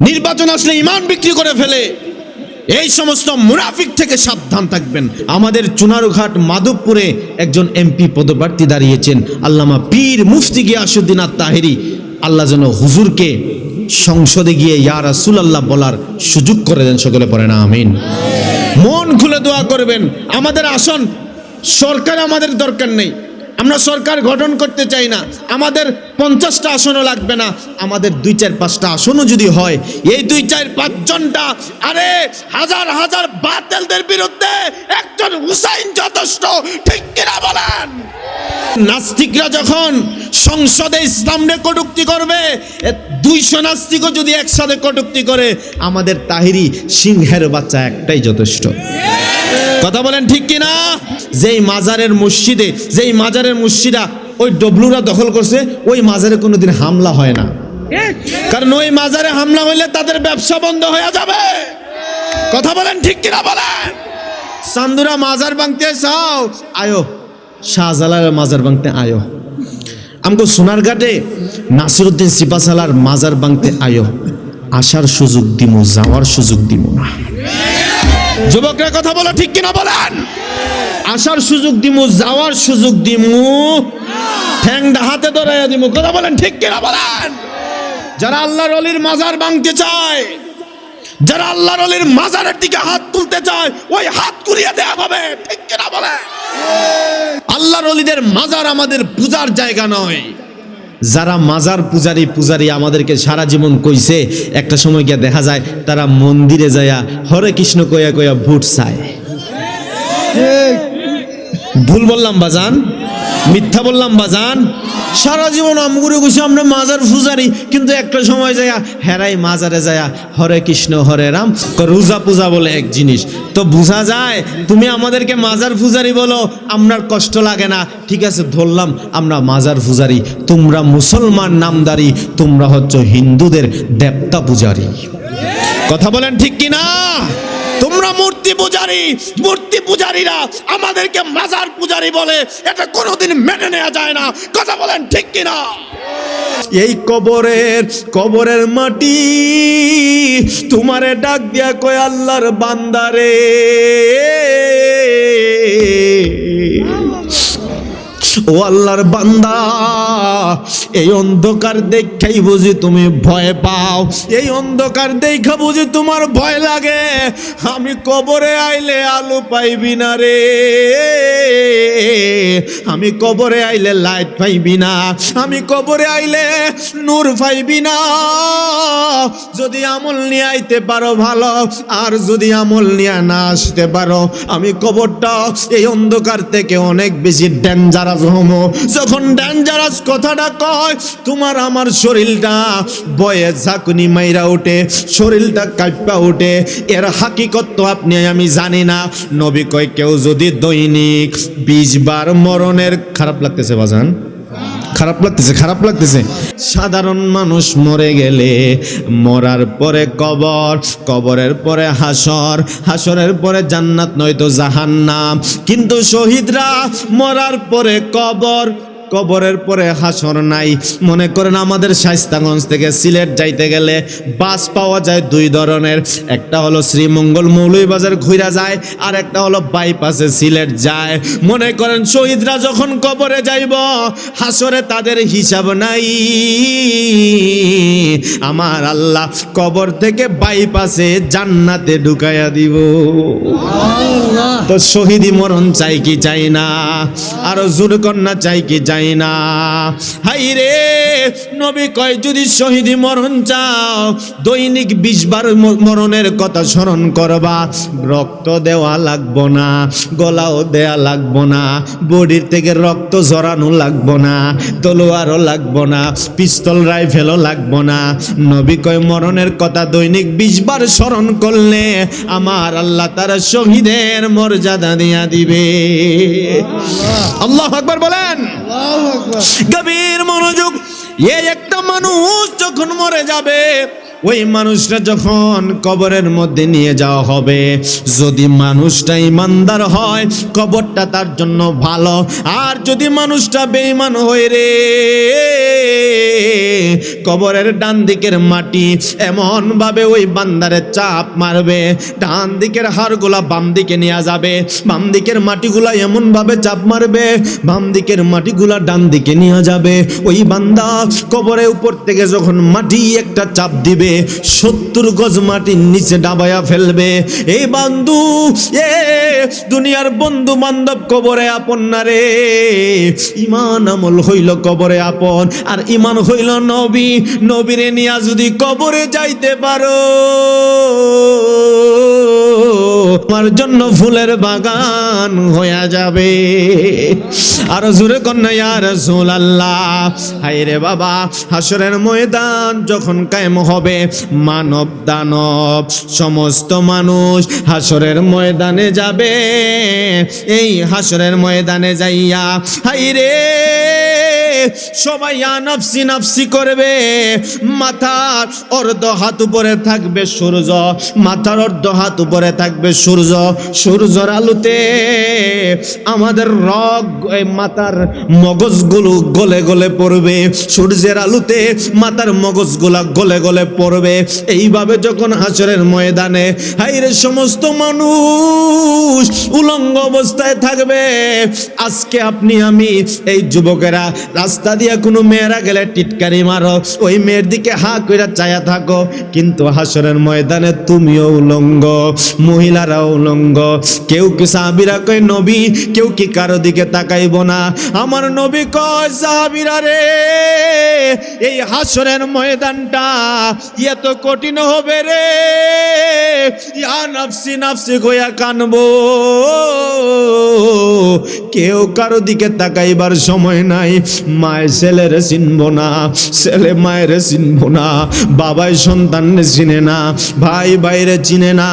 নির্বাচন আসলে ঈমান বিক্রি করে ফেলে। এই সমস্ত মুনাফিক থেকে সাবধান থাকবেন। আমাদের চুনারুঘাট মাধবপুরে একজন এমপি পদপ্রার্থী দাঁড়িয়েছেন, আল্লামা পীর মুফতি গিয়াসউদ্দিন আত-তাহেরি। আল্লাহ যেন হুজুরকে সংসদে গিয়ে ইয়া রাসূলুল্লাহ বলার সুযোগ করে দেন। সকলে পড়েন আমিন। মন খুলে দোয়া করবেন। আমাদের আসন সরকার আমাদের দরকার নেই, আমরা সরকার গঠন করতে চাই না। আমাদের 50টা আসনও লাগবে না, আমাদের 2-4-5টা আসনও যদি হয়, এই 2-4-5 জনটা, আরে হাজার হাজার বাতিলদের বিরুদ্ধে একজন হুসাইন যথেষ্ট, ঠিক কিনা বলেন? নাস্তিকরা যখন সংসদে ইসলামে কটূক্তি করবে, 200 নাস্তিকও যদি একসাথে কটূক্তি করে, আমাদের তাহিরি সিংহের বাচ্চা একটাই যথেষ্ট। কথা বলেন ঠিক কিনা? যেই মাজারের মসজিদা ওই ডবলুরা দখল করছে, ওই মাজারে কোনোদিন হামলা হয় না, কারণ ওই মাজারে হামলা হইলে তাদের ব্যবসা বন্ধ হয়ে যাবে। কথা বলেন ঠিক কিনা বলেন? চান্দুরা মাজার ভাঙতে চাও, আয়ো শাহজালালের মাজার ভাঙতে আয়ো। আমগো সোনারঘাটে নাসিরউদ্দিন সিপাশালার মাজার ভাঙতে আয়ো। আসার সুযোগ দিমু, যাওয়ার সুযোগ দিমু না। যুবকরা কথা বলো ঠিক কিনা বলেন? আসার সুযোগ দিমু, যাওয়ার সুযোগ দিমু, ঠ্যাংটা হাতে ধরাইয়া দিমু। কথা বলেন ঠিক কিনা বলেন? যারা আল্লাহর ওলির মাজার ভাঙতে চায়, যারা আল্লাহর ওলির মাজারের দিকে হাত তুলতে চায়, ওই হাত কুড়িয়ে দেয়া হবে। ঠিক কিনা বলেন? আল্লাহর ওলিদের মাজার আমাদের পূজার জায়গা নয়। যারা মাজার পূজারি আমাদেরকে সারা জীবন কইছে, একটা সময় গিয়ে দেখা যায় তারা মন্দিরে যায়া হরে কৃষ্ণ কইয়া কইয়া ভোট চায়। ভুল বললাম বাজান? মিথ্যা বললাম বাজান? সারা জীবন আমগুরে কইছে আমরা মাজার পূজারি, কিন্তু একটা সময় যায়া হেরাই মাজারে যায়া হরে কৃষ্ণ হরে রাম, রোজা পূজা বলে এক জিনিস। তো বোঝা যায় তুমি আমাদেরকে মাজার পূজারি বলো, আপনার কষ্ট লাগে না। ঠিক আছে, ধরলাম আমরা মাজার পূজারি, তোমরা মুসলমান নামদারি, তোমরা হচ্ছে হিন্দুদের দেবতা পূজারি। কথা বলেন ঠিক কিনা? তোমরা মূর্তি পূজারীরা আমাদেরকে মাজার পূজারি বলে, এটা কোনোদিন মেনে নেওয়া যায় না। কথা বলেন ঠিক কিনা? এই কবরের মাটি তোমারে ডাক দিয়া কয় আল্লাহর বান্দারে, ও আল্লাহর বান্দা, এই অন্ধকার দেখাই বুঝি তুমি ভয় পাও, এই অন্ধকার দেখা বুঝি তোমার ভয় লাগে। আমি কবরে আইলে আলো পাইবি না রে, আমি কবরে আইলে লাইট পাইবি না, আমি কবরে আইলে নূর পাইবি না। যদি আমল নিয়ে আইতে পারো ভালো, আর যদি আমল নিয়ে না আসতে পারো, আমি কবরটা এই অন্ধকার থেকে অনেক বেশি ডেঞ্জারাস হমো। যখন ডেঞ্জারাস কথাটা কয়, তোমার আমার শরীরটা বয়ে ঝাঁকুনি মাইরা ওঠে, শরীরটা কাঁপা ওঠে। এর হাকিকত তো আপনি আমি জানি না। নবী কয় কেউ যদি দৈনিক 20 বার মরণের, খারাপ লাগতেছে বাজান? খারাপ লাগতেছে। সাধারণ মানুষ মরে গেলে, মরার পরে কবরের পরে হাসরের পরে জান্নাত নয়তো জাহান্নাম। কিন্তু শহীদরা মরার পরে কবরের পরে হাসর নাই। মনে করেন আমাদের শায়েস্তাগঞ্জ থেকে সিলেট যাইতে গেলে বাস পাওয়া যায় 2 ধরনের, একটা হলো শ্রীমঙ্গল মৌলভীবাজার ঘুরা যায়, আর একটা হলো বাইপাসে সিলেট যায়। মনে করেন শহীদরা যখন কবরে যাইব, হাসরে তাদের হিসাব নাই। আমার আল্লাহ কবর থেকে বাইপাসে জান্নাতে ঢুকাইয়া দিব। তো শহীদি মরণ চাই কি চাই না? আরো জোর কন্যা চাই কি চাই না? হাই রে, নবী কয় যদি শহীদি মরণ চাও, দৈনিক 20 বার মরণের কথা স্মরণ করবা। রক্ত দেওয়া লাগবো না, গলাও দেয়া লাগবো না, বডির থেকে রক্ত ঝরানো লাগবো না, তলোয়ারও লাগবো না, পিস্তল রাইফেলও লাগবো না। নবী কয় মরণের কথা দৈনিক 20 বার স্মরণ করলে আমার আল্লাহ তারা শহীদের মর্যাদা দিয়া দিবে। আল্লাহু আকবার বলেন। গভীর মনোযোগ। এই একটা মানুষ যখন মরে যাবে, ওই মানুষটা যখন কবরের মধ্যে নিয়ে যাওয়া হবে, যদি মানুষটা ইমানদার হয় কবরটা তার জন্য ভালো, আর যদি মানুষটা বেঈমান হয় রে, কবরের ডান দিকের মাটি এমন ভাবে ওই বান্দারে চাপ মারবে, ডান দিকের হাড়গুলা বাম দিকে নিয়ে যাবে, বাম দিকের মাটিগুলা এমন ভাবে চাপ মারবে, বাম দিকের মাটিগুলা ডান দিকে নিয়ে যাবে। ওই বান্দা কবরের উপর থেকে যখন মাটি একটা চাপ দিবে 70 গজ মাটির নিচে ডাবায়া ফেলবে। এই বন্ধু, এ দুনিয়ার বন্ধু বান্ধব কবরে আপন না রে, ইমান আমল হইল কবরে আপন, আর ইমান হইল নবী। নবীরে নিয়া যদি কবরে যাইতে পারো তোমার জন্য ফুলের বাগান হয়ে যাবে। আর জোরে কন্যা ইয়া রাসূলুল্লাহ। হায়রে বাবা, হাসরের ময়দান যখন কায়েম হবে, মানব দানব সমস্ত মানুষ হাসরের ময়দানে যাবে। এই হাসরের ময়দানে যাইয়া হায়রে সবাই নাফসি নাফসি করবে। মাথার অর্ধ হাত উপরে থাকবে সূর্য, মাথার অর্ধ হাত উপরে থাকবে সূর্য, সূর্যের আলোতে আমাদের রগ এই মাথার মগজগুলো গলে গলে পড়বে, সূর্যের আলোতে মাথার মগজগুলা গলে গলে পড়বে। এইভাবে যখন হাসরের ময়দানে হায়রে সমস্ত মানুষ উলঙ্গ অবস্থায় থাকবে। আজকে আপনি আমি এই যুবকেরা রাস্তা দিয়ে কোনো মেয়েরা গেলে টিটকারি মারো, ওই মেয়ের দিকে হা কইরা চায়া থাকো, কিন্তু হাসরের ময়দানে তুমিও উলঙ্গ, মহিলারাও উলঙ্গ। কেউ কি সাহাবীরা কয় নবী, কেউ কি কারো দিকে তাকাইব না? আমার নবী কয় সাহাবীরা রে, এই হাসরের ময়দানটা এত কঠিন হবে রে, ইয়া নাফসি নাফসি কইয়া কানবো, কেউ কারো দিকে তাকাইবার সময় নাই। মায়ের ছেলেরে চিনব না, ছেলে মায়ের চিনব না, বাবাই সন্তানরে চিনে না, ভাই ভাইরে চিনে না।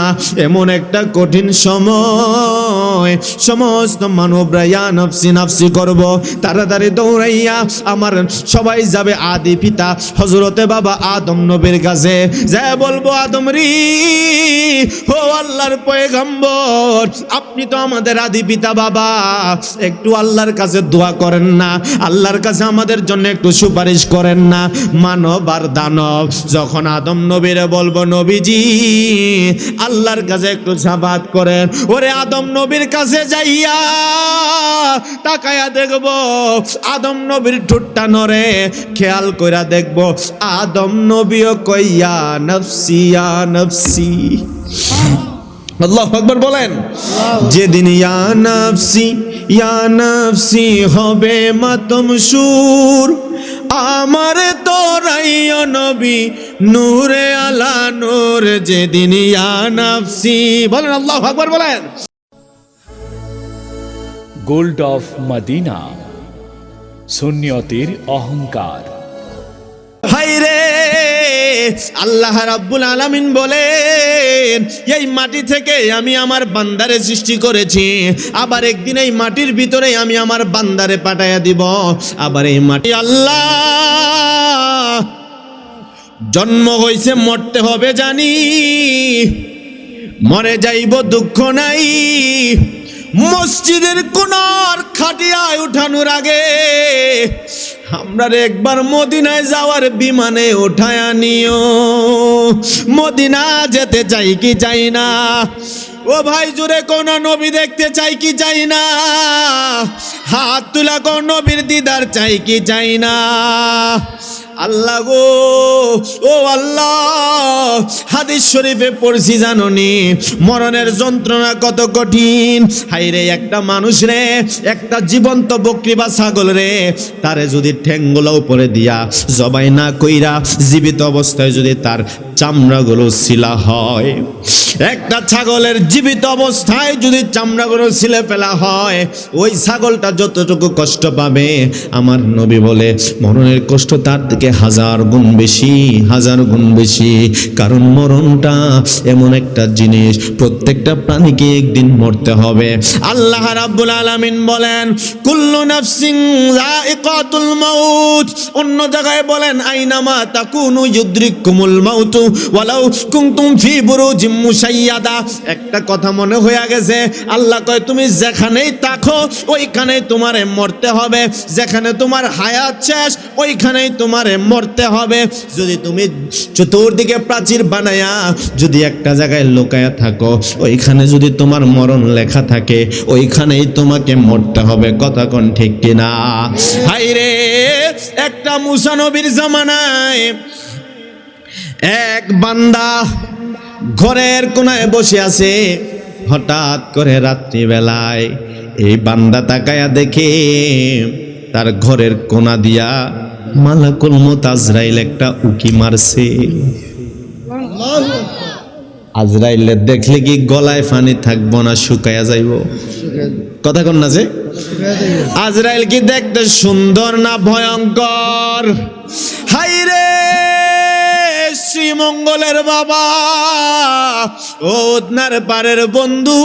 এমন একটা কঠিন সময় সমস্ত মানবরা ইয়া নাফসি নাফসি করব। তাড়াতাড়ি দৌড়াইয়া আমার সবাই যাবে আদি পিতা হযরতে বাবা আদম নবীর কাছে, যা বলবো আদম রে, ও আল্লাহর পয়গম্বর, আপনি তো আমাদের আদি পিতা বাবা, একটু আল্লাহর কাছে দোয়া করেন না, আল্লাহর কাছে আমাদের জন্য একটু সুপারিশ করেন না। মানব আর দানব যখন আদম নবীরে বলবো নবীজি আল্লাহর কাছে একটু সাফাত করেন, ওরে আদম নবীর কাছে যাইয়া তাকায়া দেখব আদম নবীর ঠোঁটটা নড়ে, খেয়াল কইরা দেখব আদম নবীও কইয়া নফসি ইয়া নফসি। আল্লাহু আকবার বলেন। যেদিন ইয়া নাফসি হবে মাতম সুর, আমার তোরাইও নবী নূরে আলা নূর। যেদিন ইয়া নাফসি, বলেন আল্লাহু আকবার বলেন। গোল্ড অফ মদিনা, সুন্নিয়তের অহংকার। হায়রে আল্লাহ রাব্বুল আলামিন বলেন, এই মাটি থেকে আমি আমার বান্দারে সৃষ্টি করেছি, আবার একদিন এই মাটির ভিতরে আমি আমার বান্দারে পাঠাইয়া দিব। আবার এই মাটি আল্লাহ জন্ম হইছে মরতে হবে জানি, মরে যাইব দুঃখ নাই। মসজিদের কোণার খাটিয়ায় উঠানোর আগে আমরা একবার মদিনায় যাওয়ার বিমানে উঠায়া নিও। মদিনা যেতে চাই কি চাই না? ও ভাই জোরে কোন নবী দেখতে চাই কি চাই না? হাত তুলা কোন নবীর দিদার চাই কি চাই না? আল্লাহ গো, ও আল্লাহ, হাদিস শরীফে পড়ছি জাননি মরণের যন্ত্রণা কত কঠিন। হাইরে একটা মানুষ রে, একটা জীবন্ত বকরি বা ছাগল রে, তারে যদি ঠ্যাংগুলো উপরে দিয়া জবাই না কইরা জীবিত অবস্থায় যদি তার চামড়াগুলো ছিলা হয়, একটা ছাগলের জীবিত অবস্থায় যদি চামড়াগুলো ছিলে ফেলা হয়, ওই ছাগলটা যতটুকু কষ্ট পাবে আমার নবী বলে মরণের কষ্ট তার থেকে হাজার গুণ বেশি, হাজার গুণ বেশি। কারণ মরণটা এমন একটা জিনিস, প্রত্যেকটা প্রাণীকে একদিন মরতে হবে। আল্লাহ রাব্বুল আলামিন বলেন কুল্লু নাফসিন যায়িকাতুল মাউত। অন্য জায়গায় বলেন আইনামা তাকুনু ইউদরিকুমুল মাউত ওয়ালাউ কুনতুম ফি বুরুজিম মুশাইয়াদা। একটা কথা মনে হয়ে গেছে, আল্লাহ কয় তুমি যেখানেই থাকো ওইখানেই তোমারে মরতে হবে, যেখানে তোমার হায়াত শেষ ওইখানেই তোমারে মরতে হবে। যদি তুমি চতুর্দিকে প্রাচীর বানায়া যদি একটা জায়গায় লুকায়া থাকো, ওইখানে যদি তোমার মরণ লেখা থাকে ওইখানেই তোমাকে মরতে হবে। কথা কোন ঠিক কিনা? হায়রে, একটা মুসা নবীর জামানায় এক বান্দা ঘরের কোনায় বসে আছে। হঠাৎ করে রাত্রিবেলায় এই বান্দা তাকায়া দেখে তার ঘরের কোনা দিয়া মালাকুল মউত আজরাইল একটা উকি মারছে। আজরাইলে দেখলে কি গলায় পানি থাকবো না, শুকায়া যাইব? কথা কন না যে আজরাইল কি দেখতে সুন্দর না ভয়ঙ্কর? হায়রে শ্রীমঙ্গলের বাবা, ও উদনার পারের বন্ধু,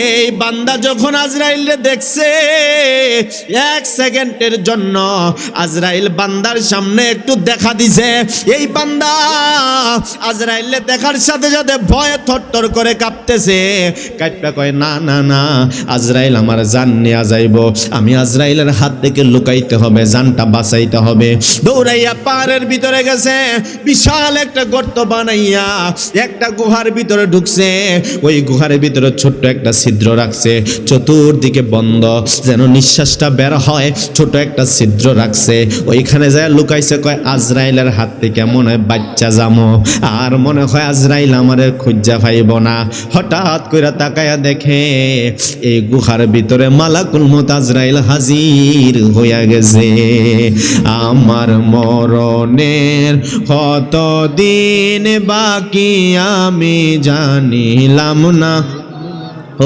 এই বান্দা যখন আজরাইলে দেখছে, এক সেকেন্ডের জন্য আজরাইল বান্দার সামনে একটু দেখা দিছে। এই বান্দা আজরাইলে দেখার সাথে সাথে ভয়ে থরথর করে কাঁপতেছে। কাঁপটা কয় না না না, আজরাইল আমার জান নিয়ে যাইব, আমি আজরাইলের হাত থেকে লুকাইতে হবে, জানটা বাঁচাইতে হবে। দৌড়াইয়া পাহাড়ের ভিতরে গেছে, বিশাল একটা গর্ত বানাইয়া একটা গুহার ভিতরে ঢুকছে। ওই গুহার ভিতরে ছোট্ট একটা ছিদ্র রাখছে, চতুর্দিকে বন্ধ, যেন নিঃশ্বাসটা বের হয়, ছোট একটা ছিদ্র রাখছে। ওইখানে যায় লুকাইছে। কয় আজরাইলের হাত থেকে মনে হয় বাচ্চা জামো, আর মনে হয় আজরাইল আমারে খুঁজা পাইব না। হঠাৎ কইরা তাকায়া দেখে এই গুহার ভিতরে মালাকুল মউত আজরাইল হাজির হইয়া গেছে। আমার মরণের কতদিন বাকি আমি জানিলাম না,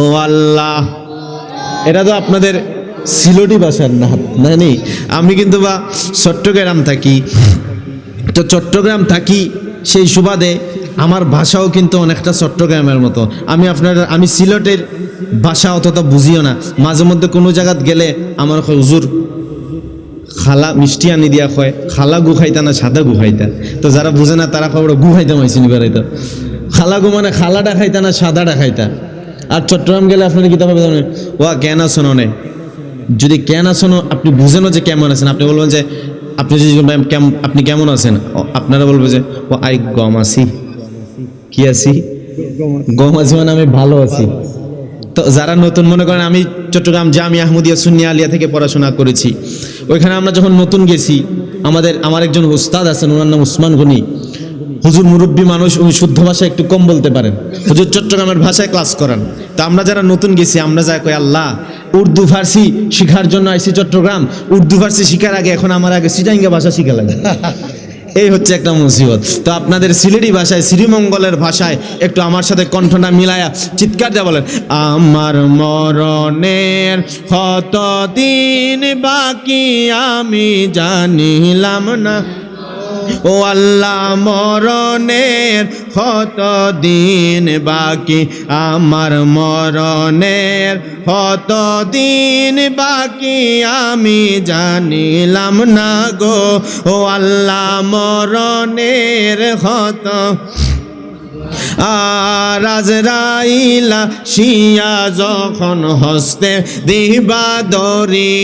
ও আল্লাহ। এটা তো আপনাদের সিলেটি ভাষার না জানি। আমি কিন্তু বা চট্টগ্রাম থাকি, তো চট্টগ্রাম থাকি সেই সুবাদে আমার ভাষাও কিন্তু অনেকটা চট্টগ্রামের মতো। আমি সিলেটের ভাষা অতটা বুঝিও না। মাঝে মধ্যে কোনো জায়গাত গেলে আমার হুজুর খালা মিষ্টি আনি দিয়া কয় খালা গু খাইতা না সাদা গু খাইতা। তো যারা বুঝে না তারা কয় গু খাইতাম আইসিনি বেড়াইতা। খালা গু মানে খালাটা খাইতা না সাদাটা খাইতা। আর চট্টগ্রাম গেলে আপনার কি তবে ওয়া কেন আসনো নে, যদি কেন আসনো আপনি বুঝেনও যে কেমন আছেন, আপনি বলবেন যে আপনি যদি আপনি কেমন আছেন, আপনারা বলবেন যে ও আই গম আছি। কি আছি? গম আছি মানে আমি ভালো আছি। তো যারা নতুন, মনে করেন আমি চট্টগ্রাম জামিয়া আহমদিয়া সুন্নিয়া আলিয়া থেকে পড়াশোনা করেছি। ওইখানে আমরা যখন নতুন গেছি, আমার একজন উস্তাদ আছেন, ওনার নাম উসমান গনি। হুজুর মুরব্বী মানুষ, উনি শুদ্ধ ভাষা একটু কম বলতে পারেন। হুজুর চট্টগ্রামের ভাষায় ক্লাস করান। তো আমরা যারা নতুন গেছি, আমরা যাই কই আল্লাহ উর্দু ফার্সি শিখার জন্য আইসি চট্টগ্রাম। উর্দু ফার্সি শিখার আগে এখন আমার আগে সিটাঙ্গা ভাষা শিখা লাগে। এই হচ্ছে একটা মুসিবত। তো আপনাদের সিলেটি ভাষায়, শ্রীমঙ্গলের ভাষায় একটু আমার সাথে কণ্ঠটা মিলায়া চিৎকার দেয়া বলেন, আমার মরণের কতদিন বাকি আমি জানিলাম না, ও আল্লাহ মরণের কতদিন বাকি, আমার মরণের কতদিন বাকি আমি জানিলাম না গো, ও আল্লাহ মরণের কত। আর আজরাইলা শিয়া যখন হস্তে দিবা দরি,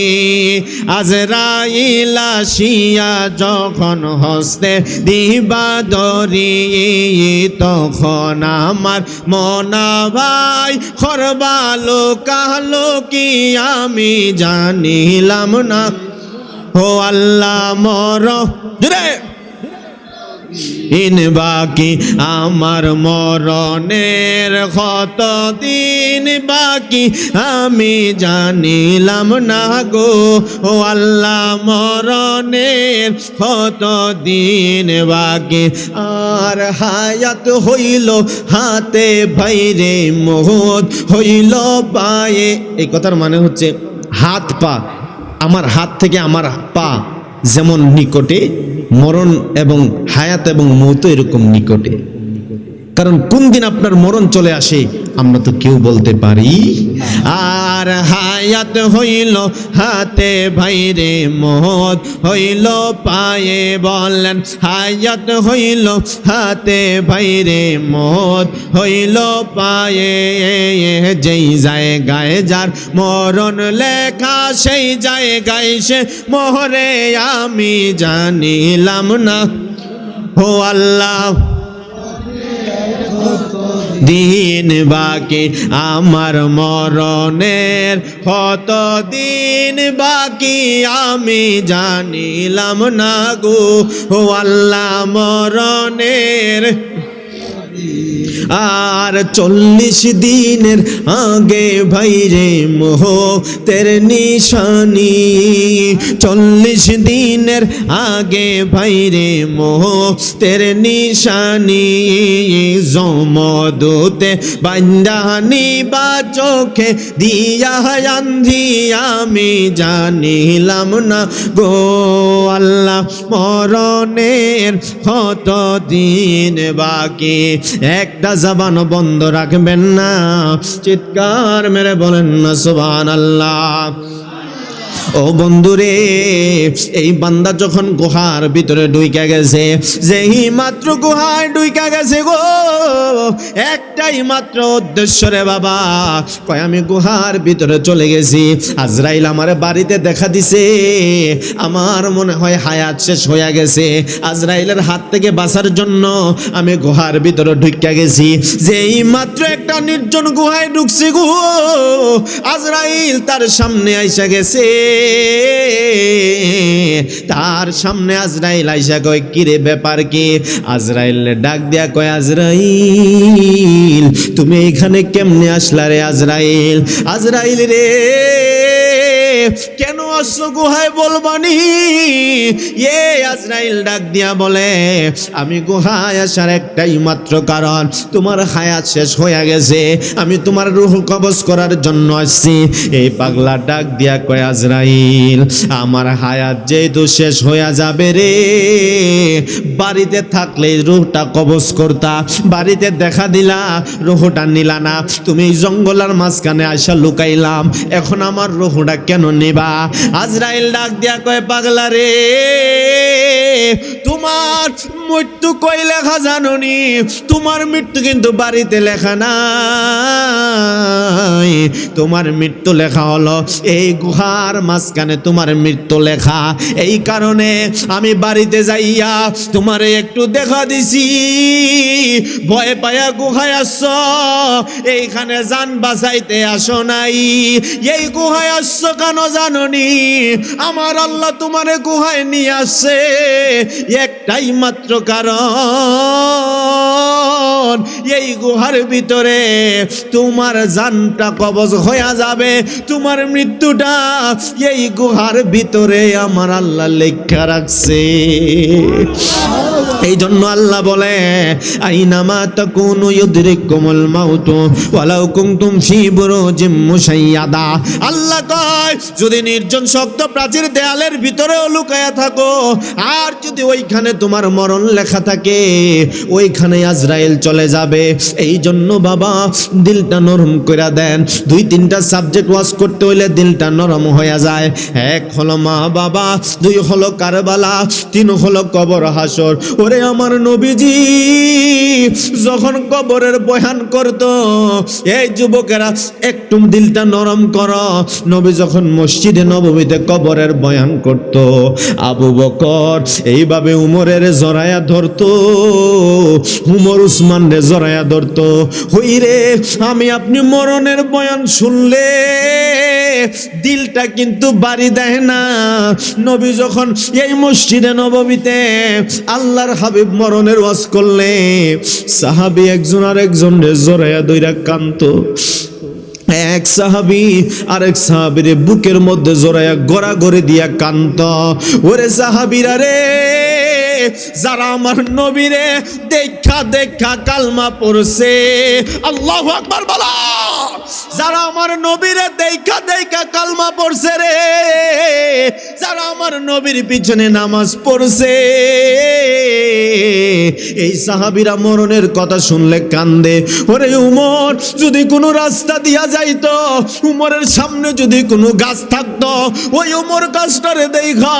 আজরাইলা শিয়া যখন হস্তে দিবা দরি, তখন আমার মনা ভাই খরবালো কালো কি আমি জানিলাম না, ও আল্লাহ মর ইন বাকি, আমার মরণের কতদিন বাকি আমি জানিলাম না গো, ও আল্লাহ মরণের কতদিন বাকি। আর হায়াত হইল হাতে বাইরে, মৌত হইল পায়ে। এই কথার মানে হচ্ছে হাত পা, আমার হাত থেকে আমার পা যেমন নিকটে, মরণ এবং হায়াত এবং মৌত এরকম নিকটে। কারণ কোন দিন আপনার মরণ চলে আসে আমরা তো কেউ বলতে পারি। আর হায়াত হইল হাতে ভাইরে, মত হইল পায়ে, বলেন হায়াত হইল হাতে ভাইরে, মত হইল পায়ে। যেই জায়গায় যার মরণ লেখা সেই জায়গায় সে মোহরে আমি জানিলাম না। ও আল্লাহ দিন বাকি আমার মরণের, কত দিন বাকি আমি জানিলাম না গো। ও আল্লাহ মরণের আর 40 দিনের আগে ভাইরে মোহ তের নিশানি, 40 দিনের আগে ভাইরে মোহ তের নিশানি। জমদূতে বান্দানি বা চোখে দিয়া আন্ধি আমি জানিলাম না গো। আল্লাহ মরণের কত দিন বাকি, একটা জবান বন্ধ রাখবেন না, চিৎকার মেরে বলেন না সুবহানাল্লাহ। ও বন্ধুরে, এই বান্দা যখন গুহার ভিতরে ঢুইকা গেছে, যেই মাত্র গুহায় ঢুইকা গেছে গো, একটাই মাত্র উদ্দেশ্য রে বাবা, কয় আমি গুহার ভিতরে চলে গেছি, আজরাইল আমার বাড়িতে দেখা দিছে, আমার মনে হয় হায়াত শেষ হয়ে গেছে, আজরাইলের হাত থেকে বাঁচার জন্য আমি গুহার ভিতরে ঢুইকা গেছি। যেই মাত্র একটা নির্জন গুহায় ঢুকছি গো, আজরাইল তার সামনে আইসা গেছে। তার সামনে আজরাইল আইসা কয় কিরে ব্যাপার কি? আজরাইল ডাক দিয়া কয় আজরাইল তুমি এখানে কেমনে আসলা রে আজরাইল? আজরাইল রে কেন আসছো গুহায় বলবানি? এ আজরাইল ডাক দিয়া বলে আমি গুহায় আসার একটাই মাত্র কারণ, তোমার হায়াত শেষ হয়ে গেছে, আমি তোমার রূহ কবজ করার জন্য আসছি। এই পাগলা ডাক দিয়া কয় আজরাইল আমার হায়াত যেহেতু শেষ হয়ে যাবে রে, বাড়িতে থাকলে রূহটা কবজ করতা, বাড়িতে দেখা দিলা রূহটা নিলা না, তুমি এই জঙ্গলের মাঝখানে আইসা লুকাইলাম, এখন আমার রূহটা কেন নিবা? আজরাইল ডাক দিয়া কয় পাগলা রে, তোমার মৃত্যু কই লেখা জানোনি? তোমার মৃত্যু কিন্তু বাড়িতে লেখা নাই, তোমার মৃত্যু লেখা হলো এই গুহার মাঝখানে, তোমার মৃত্যু লেখা। এই কারণে আমি বাড়িতে যাইয়া তোমারে একটু দেখা দিছি, ভয় পায়া গুহায় আসছ, এইখানে জান বাঁচাইতে আসো নাই। এই গুহায় আসছ কেন জানোনি? আমার আল্লাহ তোমারে গুহায় নিয়ে আসছে একটাই মাত্র কারণ, এই গুহার ভিতরে তোমার জানটা কবজ হয়ে যাবে, তোমার মৃত্যুটা এই গুহার ভিতরে আমার আল্লাহ লেখা রাখছে। এই জন্য আল্লাহ বলে আইনামা তাকুনু ইউদরিকুমুল মাউত ওয়ালাউ কুনতুম ফি বুরুজিম মুশাইয়াদা। আল্লাহ কয় যদি নির্জন শক্ত প্রাচীর দেয়ালের ভিতরেও লুকায়া থাকো, আর যদি ওইখানে তোমার মরণ লেখা থাকে, ওইখানে আজরাইল চলে যাবে। এই জন্য বাবা দিলটা নরম করে দেন। 2-3টা সাবজেক্ট ওয়াজ করতে হইলে দিলটা নরম হয়ে যায়। 1 হলো মা বাবা, 2 হলো কারবালা, 3 হলো কবর হাসর। ওরে আমার নবীজি যখন কবরের বয়ান করত, এই যুবকেরা একটু দিলটা নরম করো, নবী যখন মসজিদে নববীতে কবরের বয়ান করত, আবু বকর এইভাবে উমরের জড়ায়া ধরতো, উমর উসমান রে জড়ায়া ধরতো। হইরে আমি আপনি মরণের বয়ান শুনলে দিলটা কিন্তু বাড়ি দেয় না। নবী যখন এই মসজিদে নববীতে আল্লাহর হাবিব মরণের ওয়াজ করলে, সাহাবী একজন আরেকজন রে জড়ায়া ধইরা কাঁদতো। এক সাহাবী আরেক সাহাবীর বুকের মধ্যে জড়ায়া গড়াগড়ি দিয়া কান্ত। ওরে সাহাবীরা রে, যারা আমার নবীরে দেখা দেখা কালমা পড়ছে, আল্লাহু আকবার বলো, যারা আমার নবীরে দেখা দেখা কালমা পড়ছে রে, যারা আমার নবীর পিছনে নামাজ পড়ছে, এই সাহাবীরা মরণের কথা শুনলে কান্দে। ওরে উমর, যদি কোনো রাস্তা দিয়া যাইতো, উমরের সামনে যদি কোনো গাছ থাকতো, ওই উমর গাছটারে দেখা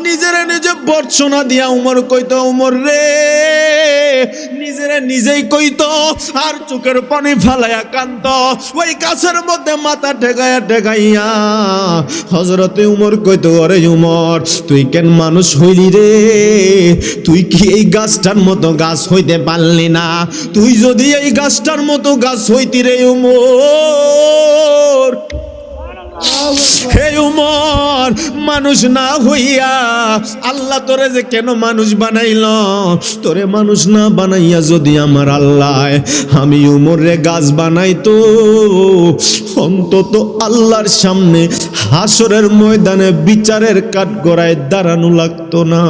নিজেরে নিজে বর্ষনা দিয়া উমর কইতো, উমর রে, নিজেরে নিজেই কইতো আর চোখের পানি ফালাইয়া কান্ত ওই গাছের মধ্যে মাথা ঠেকাইয়া ঠেকাইয়া হযরতে উমর কইতো, ওরে উমর, তুই কেন মানুষ হইলি রে? তুই কি এই গাছটার মতো গাছ হইতে পারলি না? তুই যদি এই গাছটার মতো গাছ হইতি রে উমর, হে উমর, মানুষ না হইয়া আল্লাহ তোরে যে কেন মানুষ বানাইল? তোরে মানুষ না বানাইয়া যদি আমার আল্লাহ আমি উমরে গাছ বানাইতো, অন্তত আল্লাহর সামনে হাসরের ময়দানে বিচারের কাঠগড়ায় দাঁড়ানো লাগতো না।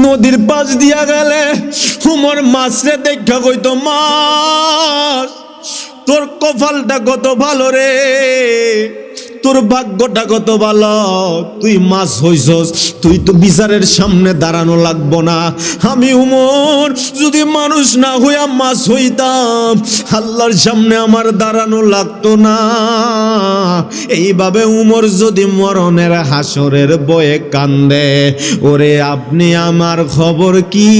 নদীর পাশ দিয়া গেলে উমর মাছরে দেখা কইতো, মাছ, তোর কপালটা কত ভালো রে, তোর ভাগ্যটা কত ভালো, তুই মাছ হইছস, তুই তো বিচারের সামনে দাঁড়ানো লাগবো না। আমি উমর যদি মানুষ না হইয়া মাছ হইতাম, আল্লাহর সামনে আমার দাঁড়ানো লাগতো না। এইভাবে উমর যদি মরণের হাসরের বয়ে কান্দে, ওরে আপনি আমার খবর কি?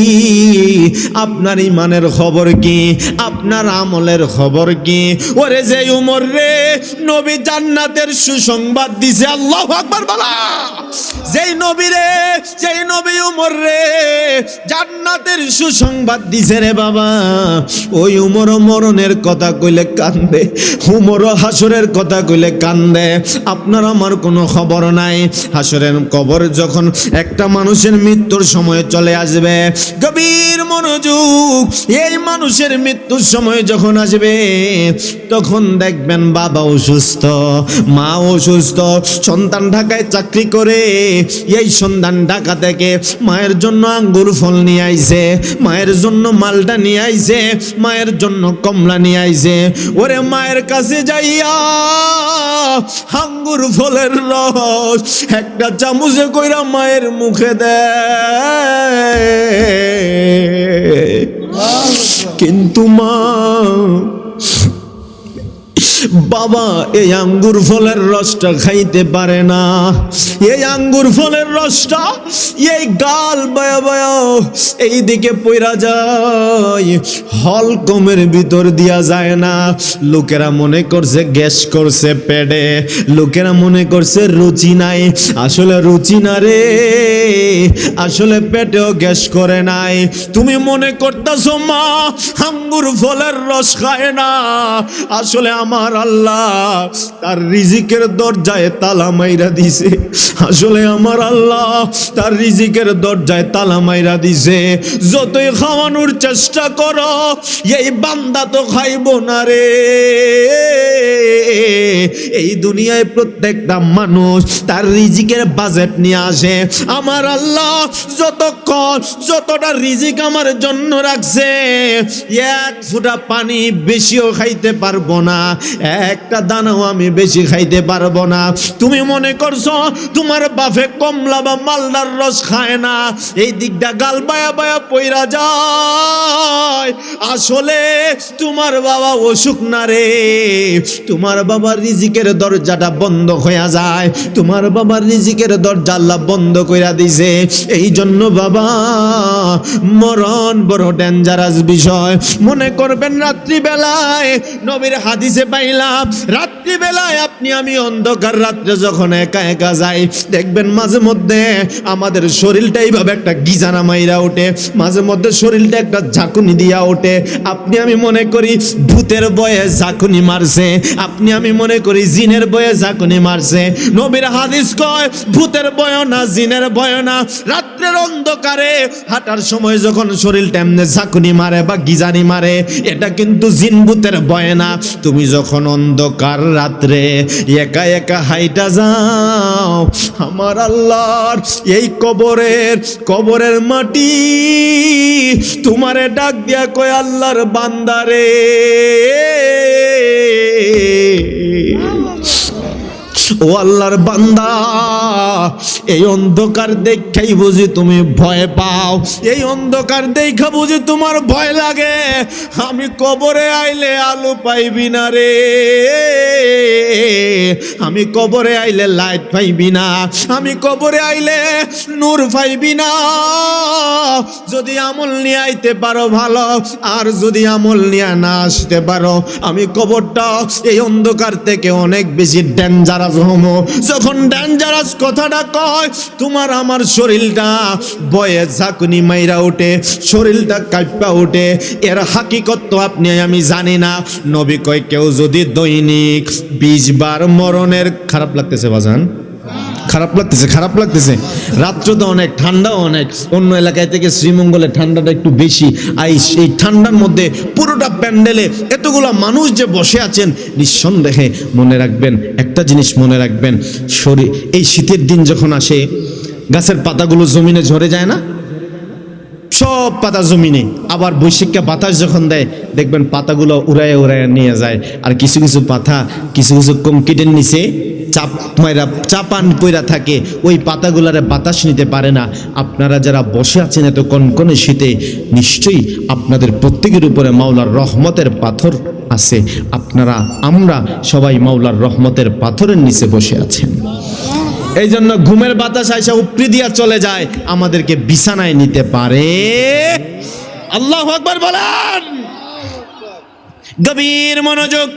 আপনার ইমানের খবর কি? আপনার আমলের খবর কি? ওরে যে উমর রে নবী জান্নাতের সুসংবাদ দিছে, আল্লাহু আকবার বলা, যেই নবী রে, যেই নবী উমর রে জান্নাতের সুসংবাদ দিছে রে বাবা, ওই উমর মরণের কথা কইলে কান্দে, উমর হাসরের কথা কইলে কান্দে। আপনার আমার কোনো খবর নাই। হাসরের কবর যখন একটা মানুষের মৃত্যুর সময় চলে আসবে, গভীর মনোযোগ, এই মানুষের মৃত্যুর সময় যখন আসবে, তখন দেখবেন বাবা অসুস্থ, মা অসুস্থ, সন্তান ঢাকায় চাকরি করে, এই সন্তান ঢাকা থেকে মায়ের জন্য আঙ্গুর ফল নিয়ে আইছে, মায়ের জন্য মালটা নিয়ে আইছে, মায়ের জন্য কমলা নিয়ে আইছে। ওরে মায়ের কাছে যাইয়া আঙ্গুর ফলের রস একটা চামচে কইরা মায়ের মুখে দেয়, কিন্তু মা, বাবা এই আঙ্গুর ফলের রসটা খাইতে পারে না। এই আঙ্গুর ফলের রসটা এই গাল বয়া বয়া এইদিকে পইরা যায়, হলকমের ভিতর দিয়া যায় না। লোকেরা মনে করছে গ্যাস করছে পেটে, লোকেরা মনে করছে রুচি নাই, আসলে রুচি না রে, আসলে পেটেও গ্যাস করে নাই। তুমি মনে করতেছো মা আঙ্গুর ফলের রস খায় না, আসলে আমার আল্লাহ তার রিজিকের দরজায় তালা মাইরা দিছে, আসলে আমার আল্লাহ তার রিজিকের দরজায় তালা মাইরা দিছে। যতই খাওয়ানোর চেষ্টা করো এই বান্দা তো খাইব না রে। এই দুনিয়ায় প্রত্যেকটা মানুষ তার রিজিকের বাজেট নিয়ে আসে। আমার আল্লাহ যতক্ষণ যতটা রিজিক আমার জন্য রাখছে, এক ফোঁটা পানি বেশিও খাইতে পারবো না, একটা দানাও আমি বেশি খাইতে পারবো না। তুমি মনে করছো তোমার বাপে কমলা বা মালদার রস খায় না, এই দিকটা গাল বায়া বায়া পইরা যায়, আসলে তোমার বাবা অসুখ না রে, তোমার বাবার রিজিকের দরজাটা বন্ধ হয়ে যায়, তোমার বাবার রিজিকের দরজা আল্লাহ বন্ধ কইরা দিছে। এই জন্য বাবা মরণ বড় ডেঞ্জারাস বিষয়। মনে করবেন রাত্রিবেলায়, নবীর হাদিসে পাইলাম রাত্রিবেলায় আপনি আমি অন্ধকার রাত্রে যখন একা একা যাই, দেখবেন মাঝে মধ্যে আমাদের শরীরটা এইভাবে একটা গিজানা মাইরা ওঠে, মাঝে মধ্যে শরীরটা একটা ঝাঁকুনি দিয়া ওঠে। আপনি আমি মনে করি ভূতের বয়ে ঝাঁকুনি মারছে, আপনি আমি মনে করি জিনের বয়ে ঝাঁকুনি মারছে। নবীর হাদিস কয় ভূতের বয় না, জিনের বয় না, রাত্রের অন্ধকারে হাঁটার সময় যখন শরীরটা এমনি ঝাঁকুনি মারে বা গিজানি মারে, এটা কিন্তু জিন ভূতের বয় না। তুমি যখন অন্ধকার রাত্রে একা একা হাইটা যাও, আমার আল্লাহর এই কবরের মাটি তোমারে ডাক দিয়া কয় আল্লাহর বান্দারে, ও আল্লাহর বান্দা, এই অন্ধকার দেখাই বুঝি তুমি ভয় পাও, এই অন্ধকার দেখা বুঝি তোমার ভয় লাগে। আমি কবরে আইলে আলো পাইবি না রে, আমি কবরে আইলে লাইট পাইবি না, আমি কবরে আইলে নূর পাইবি না। যদি আমল নিয়ে আইতে পারো ভালো, আর যদি আমল নিয়ে না আসতে পারো, আমি কবরটা এই অন্ধকার থেকে অনেক বেশি ডেঞ্জারাস হমো। যখন ডেঞ্জারাস কথাটা কয়, তোমার আমার শরীরটা বয়ে ঝাঁকুনি মাইরা ওঠে, শরীরটা কাঁপা ওঠে। এর হাকিকত তো আপনি আমি জানি না। নবী কয় কেউ যদি দৈনিক 20 বার মরণের, খারাপ লাগতেছে বাজান, খারাপ লাগতেছে, খারাপ লাগতেছে। রাত্র তো অনেক, ঠান্ডাও অনেক। অন্য এলাকায় থেকে শ্রীমঙ্গলে ঠান্ডাটা একটু বেশি। এই ঠান্ডার মধ্যে পুরোটা প্যান্ডেলে এতগুলা মানুষ যে বসে আছেন, নিঃসন্দেহে মনে রাখবেন একটা জিনিস, মনে রাখবেন শরীর, এই শীতের দিন যখন আসে গাছের পাতাগুলো জমিনে ঝরে যায় না, সব পাতা জমিনে। আবার বৈশাখে বাতাস যখন দেয়, দেখবেন পাতাগুলো উড়ায় উড়ায় নিয়ে যায়। আর কিছু কিছু পাতা কিছু কিছু কংক্রিটের নিচে চাপান পইরা থাকে, ওই পাতাগুলারে বাতাস নিতে পারে না। আপনারা যারা বসে আছেন এত কনকনে শীতে, নিশ্চয়ই আপনাদের প্রত্যেকের উপরে মাওলার রহমতের পাথর আছে। আপনারা, আমরা সবাই মাওলার রহমতের পাথরের নিচে বসে আছেন। এই জন্য ঘুমের বাতাস আইসা উপরি দিয়া চলে যায়, আমাদেরকে বিছানায় নিতে পারে। আল্লাহু আকবার বলেন। গভীর মনোযোগ।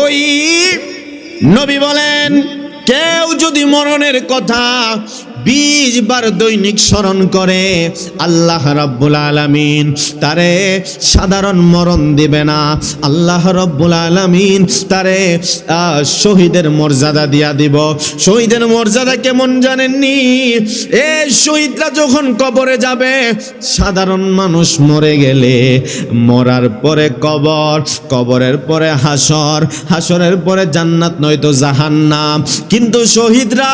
ওই নবী বলেন, কেউ যদি মরণের কথা 20 বার দৈনিক স্মরণ করে, আল্লাহ রাব্বুল আলামিন তারে সাধারণ মরণ দিবে না। আল্লাহ রাব্বুল আলামিন তারে শহীদের মর্যাদা দিয়া দিব। শহীদের মর্যাদা কেমন জানেননি? এই শহীদরা যখন কবরে যাবে, সাধারণ মানুষ মরে গেলে মরার পরে কবর, কবরের পরে হাসর, হাসরের পরে জান্নাত নয়তো জাহান্নাম। কিন্তু শহীদরা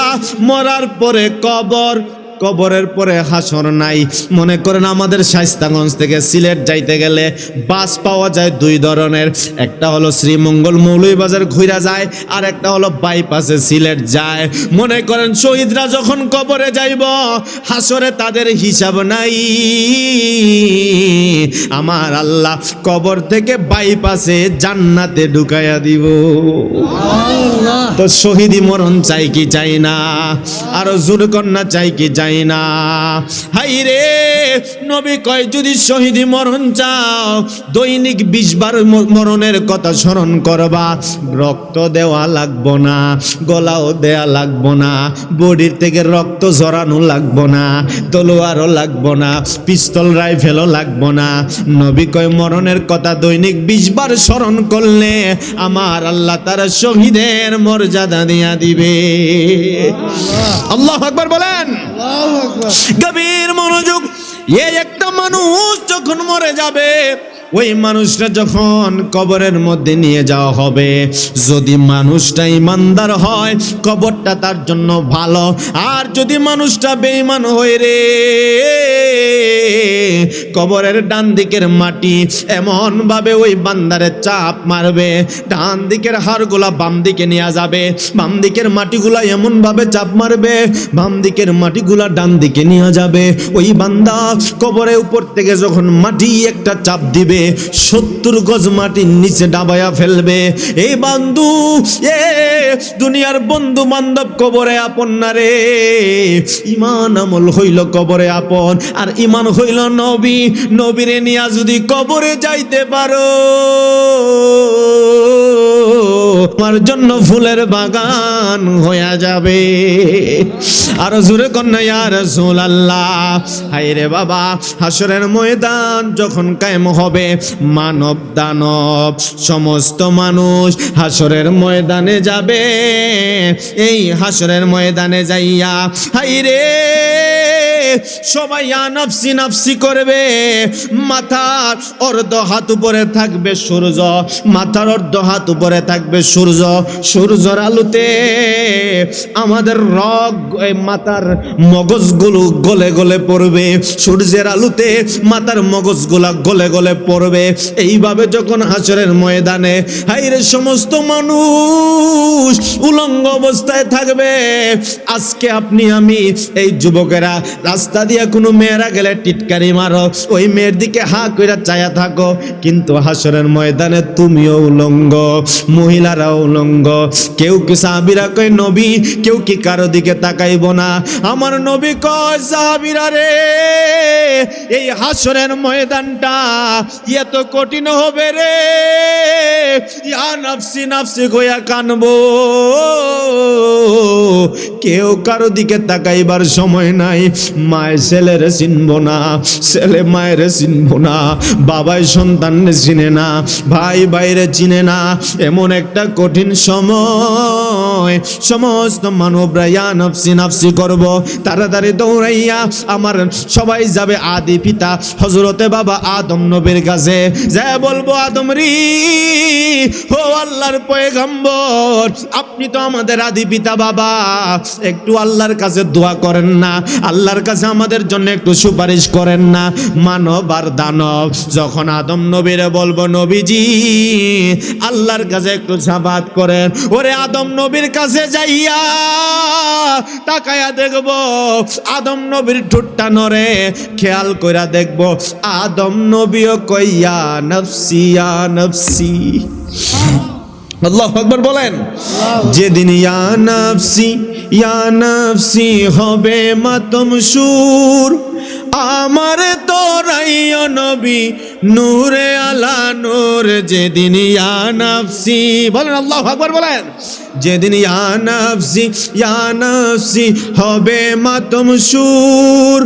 মরার পরে কবর, কবরের পরে হাসর নাই। মনে করেন আমাদের শায়েস্তাগঞ্জ থেকে সিলেট যাইতে গেলে বাস পাওয়া যায় 2 ধরনের, একটা হলো শ্রীমঙ্গল মৌলভীবাজার ঘুরা যায়, আর একটা হলো বাইপাসে সিলেট যায়। মনে করেন শহীদরা যখন কবরে যাইব, হাসরে তাদের হিসাব নাই। আমার আল্লাহ কবর থেকে বাইপাসে জান্নাতে ঢুকাইয়া দিব। তো শহীদি মরণ চাই কি চাই না? আরো জোর কন্যা চাই কি চাই না? হাই রে, নবী কয় যদি শহীদি মরণ চাও, দৈনিক 20 বার মরণের কথা স্মরণ করবা। রক্ত দেওয়া লাগবো না, গলাও দেয়া লাগবো না, বডির থেকে রক্ত ঝরানো লাগবো না, তলোয়ারও লাগবো না, পিস্তল রাইফেলও লাগবো না। নবী কয় মরণের কথা দৈনিক 20 বার স্মরণ করলে আমার আল্লাহ তারা শহীদের মর্যাদা দিয়া দিবে। আল্লাহু আকবার বলেন। গভীর মনোযোগ। এই একটা মানুষ যখন মরে যাবে, ওই মানুষটা যখন কবরের মধ্যে নিয়ে যাওয়া হবে, যদি মানুষটা ইমানদার হয় কবরটা তার জন্য ভালো। আর যদি মানুষটা বেঈমান হয় রে, কবরের ডান দিকের মাটি এমন ভাবে ওই বান্দারে চাপ মারবে, ডান দিকের হাড়গুলা বাম দিকে নিয়ে যাবে, বাম দিকের মাটিগুলা এমন ভাবে চাপ মারবে, বাম দিকের মাটিগুলা ডান দিকে নিয়ে যাবে। ওই বান্দা কবরে উপর থেকে যখন মাটি একটা চাপ দিবে, 70 গজ মাটির নিচে ডাবায়া ফেলবে। এই বন্ধু, এ দুনিয়ার বন্ধু বান্ধব কবরে আপন না রে। ইমান আমল হইল কবরে আপন, আর ইমান হইল নবী। নবীরে নিয়া যদি কবরে যাইতে পারো, তোমার জন্য ফুলের বাগান হয়ে যাবে। আরো জোরে কন্যা ইয়া রাসূলুল্লাহ। হায় রে বাবা, হাসরের ময়দান যখন কায়েম হবে, মানব দানব সমস্ত মানুষ হাসরের ময়দানে যাবে। এই হাসরের ময়দানে যাইয়া হায় রে সবাই ইয়া নাফসি নাফসি করবে। মাথার অর্ধ হাত উপরে থাকবে সূর্য, মাথার অর্ধ হাত উপরে থাকবে সূর্য, সূর্যের আলোতে আমাদের মাথার মগজগুলো গলে গলে পড়বে, সূর্যের আলোতে মাথার মগজগুলা গলে গলে পড়বে। এইভাবে যখন হাসরের ময়দানে হাইরে সমস্ত মানুষ উলঙ্গ অবস্থায় থাকবে। আজকে আপনি আমি এই যুবকেরা রাস্তা দিয়ে কোনো মেয়েরা গেলে টিটকারি মারো, ওই মেয়ের দিকে হা কইরা চায়া থাকো, কিন্তু হাসরের ময়দানে তুমিও উলঙ্গ, মহিলারাও উলঙ্গ। কেউ কি সাহাবীরা কয় নবী, কেউ কি কারো দিকে তাকাইব না? আমার নবী কয় সাহাবীরা রে, এই হাসরের ময়দানটা এত কঠিন হবে রে, ইয়া নাফসি নাফসি কইয়া কানবো, কেউ কারো দিকে তাকাইবার সময় নাই। মায়ের ছেলেরে চিনব না, ছেলে মায়ের চিনব না, বাবাই সন্তানরে চিনে না, ভাই ভাইরে চিনে না। এমন একটা কঠিন সময় সমস্ত মানবরা ইয়া নাফসি নাফসি করব। তাড়াতাড়ি দৌড়াইয়া আমার সবাই যাবে আদি পিতা হযরতে বাবা আদম নবীর কাছে, যা বলবো আদম রে, ও আল্লাহর পয়গম্বর, আপনি তো আমাদের আদি পিতা বাবা, একটু আল্লাহর কাছে দোয়া করেন না, আল্লাহর কাছে আমাদের জন্য একটু সুপারিশ করেন না। মানব আর দানব যখন আদম নবীরে বলবো নবীজি আল্লাহর কাছে একটু সাফাত করেন, ওরে আদম নবীর কাছে যাইয়া তাকায়া দেখব আদম নবীর ঠোঁটটা নড়ে, খেয়াল কইরা দেখব আদম নবীও কইয়া নফসি ইয়া নফসি। আল্লাহু আকবার বলেন। যেদিন ইয়া নাফসি হবে মাতম সুর, আমার তোরাইও নবী নূরে আলা নূর। যেদিন ইয়া নাফসি বলেন, আল্লাহু আকবার বলেন। যেদিন ইয়া নাফসি হবে মাতম সুর,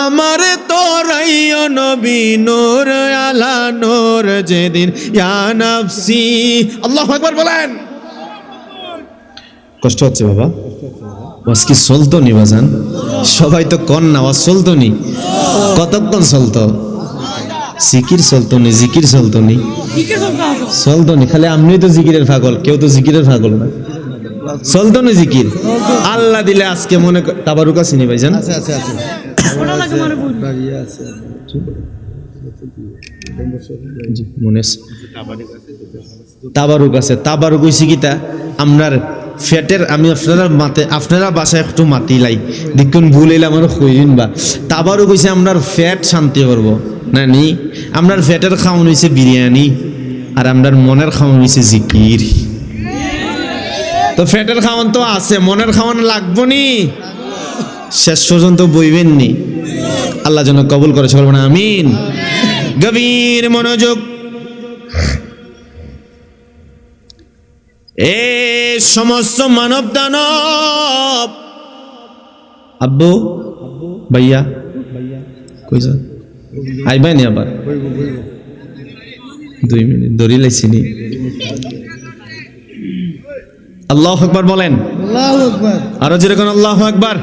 আমার তোরাইও নবী নূর আলা নূর। যেদিন ইয়া নাফসি, আল্লাহু আকবার বলেন। কষ্ট হচ্ছে বাবা, ওয়াজ কি চলতো নি বাজান? সবাই তো কন না, ওয়াজ চলতো নি? কতক্ষণ চলতো? জিকির চলতো নি, জিকির চলতো নি, চলতো নি। খালি আপনি তো জিকিরের পাগল, কেউ তো জিকিরের পাগল না। চলতো নি জিকির? আল্লাহ দিলে আজকে মনে তাবারুক আছে নি ভাইজান? তাবারুক আছে। তাবারুক হইছে কিতা? আপনার ফ্যাটের, আমি আপনারা বাসায় একটু মাতি লাই দেখুন, ভুল এলে আমার কইন বা। তাবারুক হইছে আপনার ফ্যাট শান্তি করব না নি? আপনার ফ্যাটের খাওয়ান হইছে বিরিয়ানি, আর আপনার মনের খাওয়ান হইছে জিকির। তো ফ্যাটের খাওয়ান তো আছে, মনের খাওয়ান লাগবো নি? শেষ পর্যন্ত বইবেন নি? আল্লাহ যেন কবুল করে, সকল বলেন আমিন। গভীর মনোযোগ। এ সমস্ত মানব দানব, আব্বু ভাইয়া কই যান? আইবাই নি আবার? 2 মিনিট দড়ি লাইছিনি। আল্লাহু আকবার বলেন। আল্লাহু আকবার। আরো যেরকম আল্লাহু আকবার।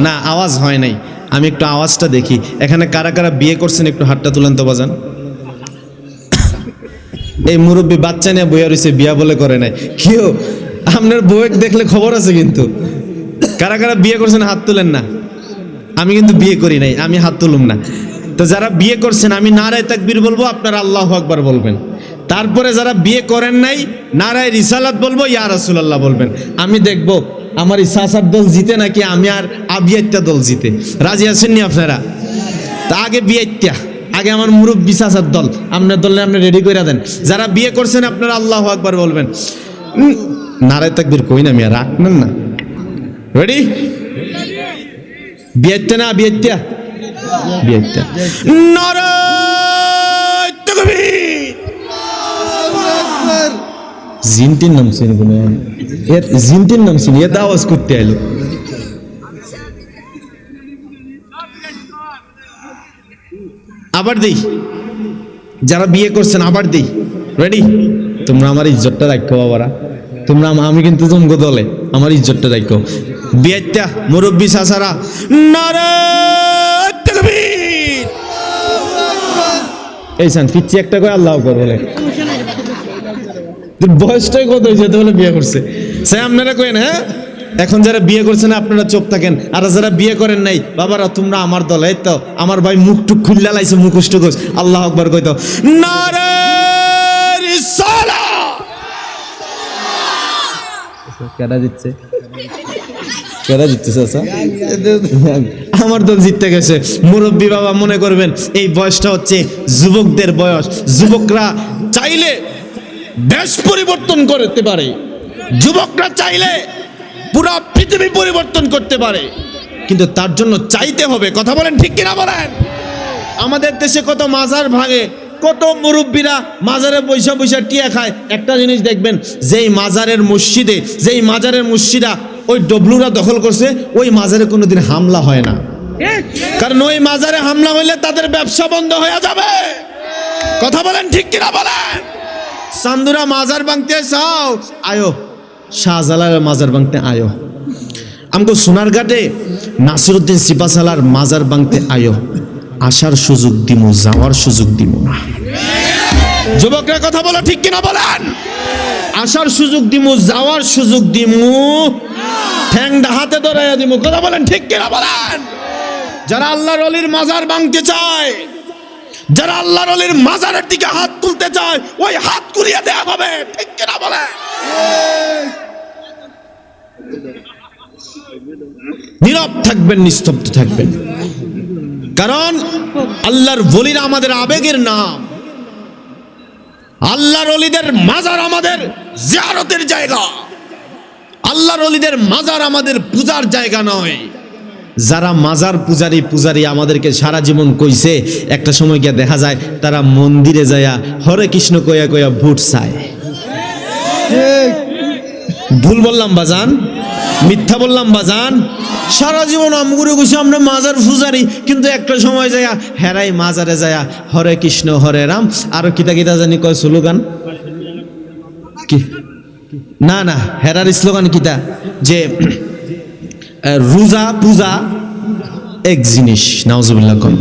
না, আওয়াজ হয় নাই, আমি একটু আওয়াজটা দেখি। এখানে কারা কারা বিয়ে করছেন একটু হাতটা তুলেন তো বাজান। এই মুরব্বী বাচ্চা নিয়ে বইয়া রয়েছে, বিয়া বলে করে নাই কেউ। আপনার বউয়ের দেখলে খবর আছে, কিন্তু কারা কারা বিয়ে করছেন হাত তুলেন না। আমি কিন্তু বিয়ে করি নাই, আমি হাত তুলুম না। তো যারা বিয়ে করছেন আমি নারায়ে তাকবীর বলবো, আপনারা আল্লাহু আকবার বলবেন। তারপরে যারা বিয়ে করেন নাই নারায়ে রিসালাত বলবো, ইয়া রাসূলুল্লাহ বলবেন। আমি দেখব আমার ইসাসার দল জিতে নাকি আমি আর আবিয়াত্তা দল জিতে। রাজি আছেন নি আপনারা? তা আগে বিয়াত্তা, আগে আমার মুরব্বি চাচার দল, আপনার দলে আপনি রেডি করে দেন। যারা বিয়ে করছেন আপনারা আল্লাহু আকবার বলবেন। নারায়ে তাকবীর কই না মিয়া, রাখবেন না। রেডি? বিয়াত্তা না বিয়াত্তা? বিয়াত্তা। নারায়ে তাকবীর। জিনটির নাম শুনে কোনো এর জিনটির নাম শুনে এত আওয়াজ করতে আইলো। আবার দেই, যারা বিয়ে করছেন আবার দেই। রেডি? তোমরা আমার ইজ্জতটা রাখো বাবারা, তোমরা, আমি কিন্তু তোমাকে দলে, আমার ইজ্জতটা রাখো। বিয়াইতা মুরব্বী চাচারা নারে তাকবীর। এই সান পিচ্ছি একটা করে আল্লাহু আকবার বলে। বয়সটাই কত হয়েছে তো বলে বিয়ে করছে। সে আপনারা কইেন হ্যাঁ, এখন যারা বিয়ে করছেন আপনারা চুপ থাকেন, আর যারা বিয়ে করেন নাই বাবারা তোমরা আমার দল। এই তো আমার ভাই মুখ টুক খুল্লা লাইছে, মুখোশ টুকোশ আল্লাহু আকবার কইতো নারে রিসালা। কেডা জিতছে, কেডা জিতছে চাচা? আমার দল জিততে গেছে। মুরব্বী বাবা মনে করবেন এই বয়সটা হচ্ছে যুবকদের বয়স। যুবকরা চাইলে দেশ পরিবর্তন করতে পারে, যুবকরা চাইলে পুরো পৃথিবী পরিবর্তন করতে পারে, কিন্তু তার জন্য চাইতে হবে। কথা বলেন ঠিক কিনা বলেন? আমাদের দেশে কত মাজার ভাঙে, কত মুরব্বীরা মাজারে পয়সা পয়সা টিয়া খায়। একটা জিনিস দেখবেন, যেই মাজারের মসজিদা ওই ডবলুরা দখল করছে, ওই মাজারে কোনোদিন হামলা হয় না, কারণ ওই মাজারে হামলা হইলে তাদের ব্যবসা বন্ধ হয়ে যাবে। কথা বলেন ঠিক কিনা বলেন? চান্দুরা মাজার ভাঙতে চাও, আয়ো শাহজালাল মাজার ভাঙতে আয়ো। আমগো সোনারঘাটে নাসিরউদ্দিন সিপাশালার মাজার ভাঙতে আয়ো। আসার সুযোগ দিমু, যাওয়ার সুযোগ দিমু না। যুবকরা কথা বলো ঠিক কিনা বলেন? আসার সুযোগ দিমু, যাওয়ার সুযোগ দিমু, ঠ্যাংটা হাতে ধরাইয়া দিমু। কথা বলেন ঠিক কিনা বলেন? যারা আল্লাহর ওলির মাজার ভাঙতে চায়, যারা আল্লাহর ওলির মাজারের দিকে হাত তুলতে চায়, ওই হাত কুড়িয়ে দেয়া হবে। ঠিক কিনা বলেন? নীরব থাকবেন, নিস্তব্ধ থাকবেন, কারণ আল্লাহর ওলিরা আমাদের আবেগের নাম। আল্লাহর ওলিদের মাজার আমাদের জিয়ারতের জায়গা। আল্লাহর ওলিদের মাজার আমাদের পূজার জায়গা নয়। যারা মাজার পূজারি আমাদেরকে সারা জীবন কইছে, একটা সময় গিয়ে দেখা যায় তারা মন্দিরে যায়া হরে কৃষ্ণ কইয়া কইয়া ভোট চায়। ভুল বললাম বাজান? মিথ্যা বললাম বাজান? সারা জীবন আমগুলো কইছে আমরা মাজার পূজারি, কিন্তু একটা সময় যায়া হেরাই মাজারে যায়া হরে কৃষ্ণ হরে রাম আরো কিতা কিতা জানি কয় স্লোগান কি না না, হেরার স্লোগান কিতা যে রোজা পূজা এক জিনিস। নাউজুবিল্লাহ কোন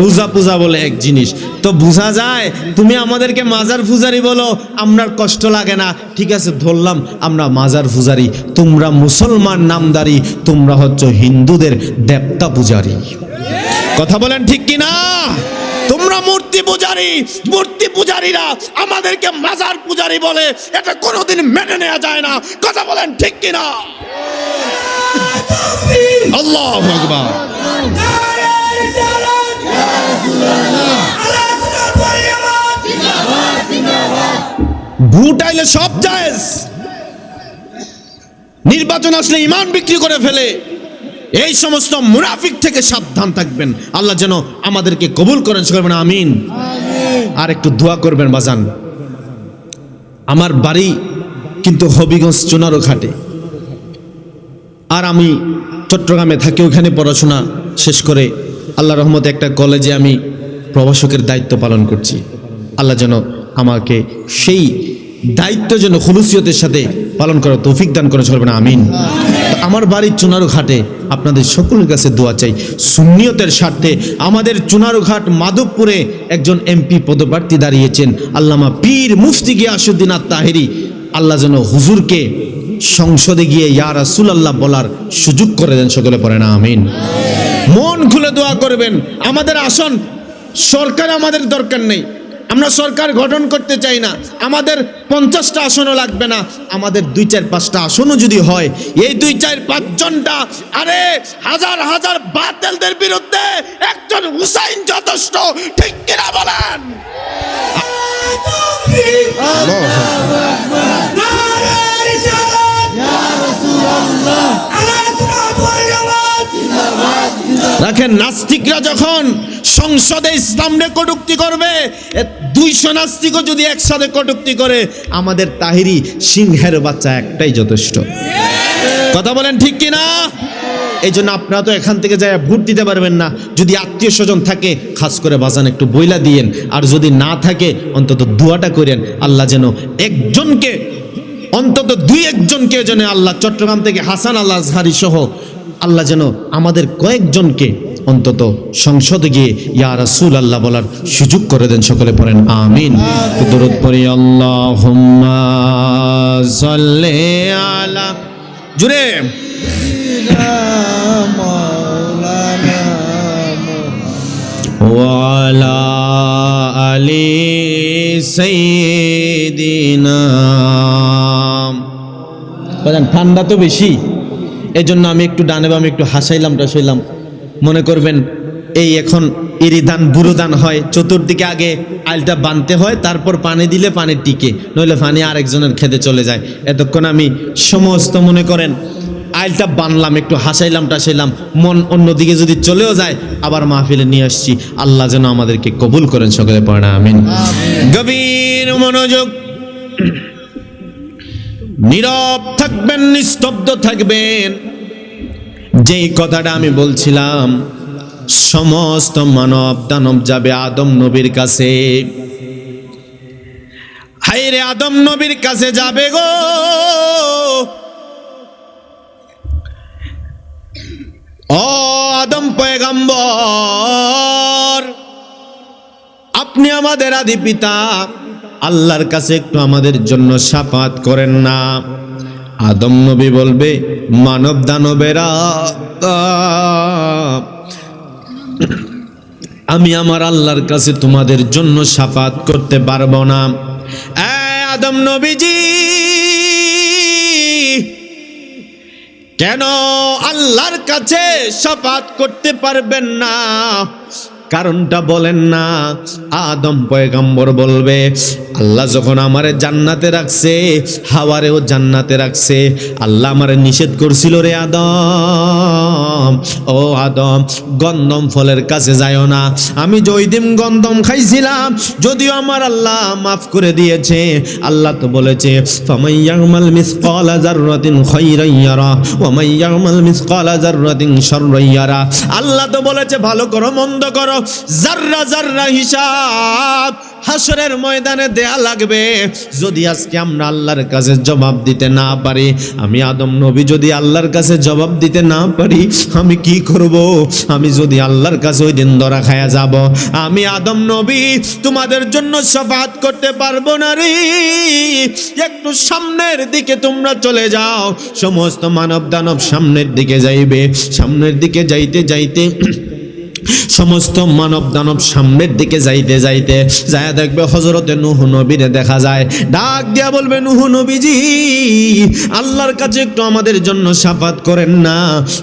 রোজা পূজা বলে এক জিনিস। তো বোঝা যায় তুমি আমাদেরকে মাজার পূজারি বলো, আপনার কষ্ট লাগে না। ঠিক আছে, ধরলাম আমরা মাজার পূজারি, তোমরা মুসলমান নামদারি, তোমরা হচ্ছে হিন্দুদের দেবতা পূজারি। কথা বলেন ঠিক কিনা? তোমরা মূর্তি পূজারি, মূর্তি পূজারীরা আমাদেরকে মাজার পূজারি বলে, এটা কোনোদিন মেনে নেওয়া যায় না। কথা বলেন ঠিক কিনা? আল্লাহু আকবার। ভোট আইলে সব জায়েজ, নির্বাচন আসলে ইমান বিক্রি করে ফেলে। এই সমস্ত মুনাফিক থেকে সাবধান থাকবেন। আল্লাহ যেন আমাদেরকে কবুল করেন, করবেন আমিন। আর একটু দোয়া করবেন বাজান। আমার বাড়ি কিন্তু হবিগঞ্জ চুনারো ঘাটে, আর আমি চট্টগ্রামে থাকি। ওইখানে পড়াশোনা শেষ করে আল্লাহর রহমতে একটা কলেজে আমি প্রভাষকের দায়িত্ব পালন করছি। আল্লাহ যেন আমাকে সেই দায়িত্ব যেন খুলুসিয়তের সাথে পালন করার তৌফিক দান করে, চলবে না আমিন। আমার বাড়ির চুনারু ঘাটে আপনাদের সকলের কাছে দোয়া চাই সুন্নিয়তের স্বার্থে। আমাদের চুনারু ঘাট মাধবপুরে একজন এমপি পদপ্রার্থী দাঁড়িয়েছেন, আল্লামা পীর মুফতি গিয়াসউদ্দিন আত-তাহেরি। আল্লাহ যেন হুজুরকে সংসদে গিয়ে ইয়া রাসূলুল্লাহ বলার সুযোগ করে দেন। সকলে পড়েন আমিন। মন খুলে দোয়া করবেন। আমাদের আসন সরকার আমাদের দরকার নেই, আমরা সরকার গঠন করতে চাই না। আমাদের 50টা আসনও লাগবে না, আমাদের 2-4-5টা আসনও যদি হয়, এই 2-4-5 জনটা, আরে হাজার হাজার বাতিলদের বিরুদ্ধে একজন হুসাইন যথেষ্ট। ঠিক কিনা বলেন? রাখেন, নাস্তিকরা যখন সংসদে ইসলামে কটূক্তি করবে, 200 নাস্তিকও যদি একসাথে কটূক্তি করে, আমাদের তাহিরি সিংহের বাচ্চা একটাই যথেষ্ট। কথা বলেন ঠিক কিনা? এই জন্য আপনারা তো এখান থেকে যায় ভোট দিতে পারবেন না। যদি আত্মীয় স্বজন থাকে খাস করে বাজান একটু বইলা দিয়েন, আর যদি না থাকে অন্তত দোয়াটা করেন আল্লাহ যেন একজনকে অন্তত 2-1 যেন আল্লাহ চট্টগ্রাম থেকে হাসান আল আজহারি সহ আল্লাহ যেন আমাদের কয়েকজনকে অন্তত সংসদে গিয়ে ইয়া রাসূলুল্লাহ বলার সুযোগ করে দেন। সকলে পড়েন আমিন। দরুদ পড়ি আল্লাহুম্মা সাল্লি আলা জুরে ওয়া আলা আলি সাইয়্যিদিনা। ঠান্ডা তো বেশি, এজন্য আমি একটু ডানে বামে একটু হাসাইলাম টাসাইলাম। মনে করবেন এই এখন ইরিধান বুরুদান হয়, চতুর্দিকে আগে আইলটা বানতে হয়, তারপর পানি দিলে পানি টিকে, নইলে পানি আরেকজনের খেতে চলে যায়। এতক্ষণ আমি সমস্ত মনে করেন আইলটা বানলাম, একটু হাসাইলাম টাসাইলাম, মন অন্যদিকে যদি চলেও যায় আবার মাহফিলে নিয়ে আসছি। আল্লাহ যেন আমাদেরকে কবুল করেন। সকলে পড়েন আমিন। গভীর মনোযোগ, নীরব থাকবেন, নিস্তব্ধ থাকবেন। যেই কথাটা আমি বলছিলাম, সমস্ত মানব দানব যাবে আদম নবীর কাছে। হায়রে আদম নবীর কাছে যাবে গো। ও আদম পয়গম্বর, আপনি আমাদের আদি পিতা, আল্লাহর কাছে একটু আমাদের জন্য শাফাত করেন না। আদম নবী বলবে, মানব দানবেরা, আমি আমার আল্লাহর কাছে তোমাদের জন্য শাফাত করতে পারবো না। আদম নবীজি কেন আল্লাহর কাছে শাফাত করতে পারবেন না? কারণটা বলেন না। আদম পয়গম্বর বলবে, আল্লাহ যখন আমারে জান্নাতে রাখছে, হাওয়ারেও জান্নাতে রাখছে, আল্লাহ আমারে নিষেধ করছিল, রে আদম, ও আদম, গন্ধম ফলের কাছে যাইও না। আমি ওই দিন গন্ধম খাইছিলাম, যদিও আমার আল্লাহ মাফ করে দিয়েছে। আল্লাহ তো বলেছে, ফামাইয়ামাল মিসকালা যাররাতিন খায়রান ইয়ারা ওয়া মাইয়ামাল মিসকালা যাররাতিন শাররান ইয়ারা। আল্লাহ তো বলেছে ভালো করো মন্দ করো, যাররা যাররা হিসাব হাসরের ময়দানে দেয়া লাগবে। যদি আজকে আমরা আল্লাহর কাছে জবাব দিতে না পারি, আমি আদম নবী যদি আল্লাহর কাছে জবাব দিতে না পারি, আমি কি করব? আমি যদি আল্লাহর কাছে ওই দিন ধরা খায়া যাব, আমি আদম নবী তোমাদের জন্য শাফাত করতে পারবো না রে। একটু সামনের দিকে তোমরা চলে যাও। সমস্ত মানব দানব সামনের দিকে যাইবে। সামনের দিকে যাইতে যাইতে সমস্ত মানব দানব সামনের দিকে যাইতে যাইতে যায় দেখবে হযরতে নূহ নবীরে দেখা যায়। ডাক দিয়া বলবে, নূহ নবীজি, আল্লাহর কাছে একটু আমাদের জন্য শাফাত করেন না।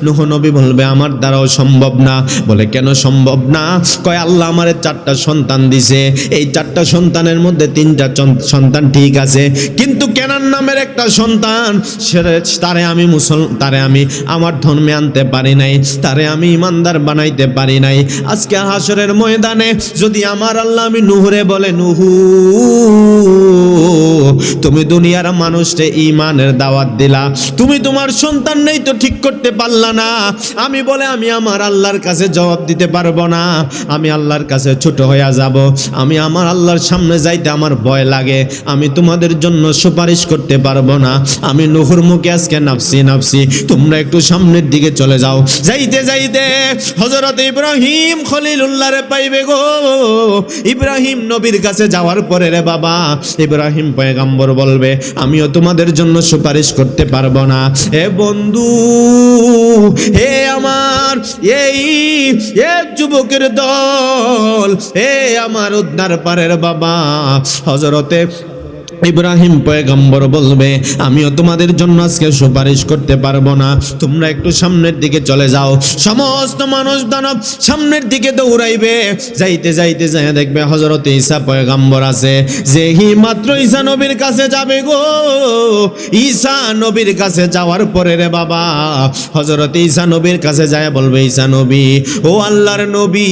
নূহ নবী বলবে, আমার দ্বারাও সম্ভব না। বলে, কেন সম্ভব না? কয়, আল্লাহ আমারে 4টা সন্তান দিছে, এই 4টা সন্তানের মধ্যে 3টা সন্তান ঠিক আছে, কিন্তু কেনান নামের একটা সন্তান, তারে আমি আমার ধর্মে আনতে পারি নাই, তারে আমি ইমানদার বানাইতে পারি নাই। আজকে হাসরের ময়দানে যদি আমার আল্লাহ আমি নূহরে বলে, নূহু, তুমি দুনিয়ার মানুষকে ঈমানের দাওয়াত দিলা, তুমি তোমার সন্তান নেই তো ঠিক করতে পারলা না। আমি বলে, আমি আমার আল্লাহর কাছে জবাব দিতে পারবো না, আমি আল্লাহর কাছে ছোট হয়ে যাব, আমি আমার আল্লাহর সামনে যাইতে আমার ভয় লাগে, আমি তোমাদের জন্য সুপারিশ করতে পারবো না। আমি নূহুর মুখে আজকে নাফসি নাফসি, তোমরা একটু সামনের দিকে চলে যাও। যাইতে যাইতে হযরত ইব্রাহিম খলিলুল্লাহ রে পাইবে গো। ইব্রাহিম নবীর কাছে যাওয়ার পরে রে বাবা, ইব্রাহিম পয়গম্বর বলবে, আমিও তোমাদের জন্য সুপারিশ করতে পারবো না। এ বন্ধু, হে আমার এই এক যুবকের দল, হে আমার উদ্ধার পারের বাবা, হযরতে ইব্রাহিম পয়গম্বর বলবে, আমিও তোমাদের জন্য আজকে সুপারিশ করতে পারবো না, তোমরা একটু সামনের দিকে চলে যাও। সমস্ত মানুষ দানব সামনের দিকে দৌড়াইবে। যাইতে যাইতে যায় দেখবে হযরত ঈসা পয়গম্বর আছে। যেই মাত্র ঈসা নবীর কাছে যাবে গো, ঈসা নবীর কাছে যাওয়ার পরে রে বাবা, হযরত ঈসা নবীর কাছে যায় বলবে, ঈসা নবী, ও আল্লাহর নবী,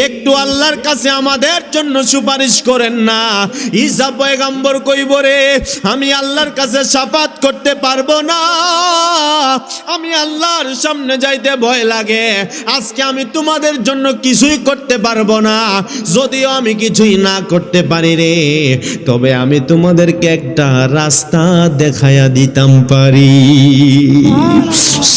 একটু আল্লাহর কাছে আমাদের জন্য সুপারিশ করেন না। ঈসা পয়গম্বর কইব রে আমি আল্লাহর কাছে শাফাত করতে পারবো না, আমি আল্লাহর সামনে যাইতে ভয় লাগে, আজকে আমি তোমাদের জন্য কিছুই করতে পারবো না। যদিও আমি কিছুই না করতে পারি রে, তবে আমি তোমাদেরকে একটা রাস্তা দেখায়া দিতাম পারি।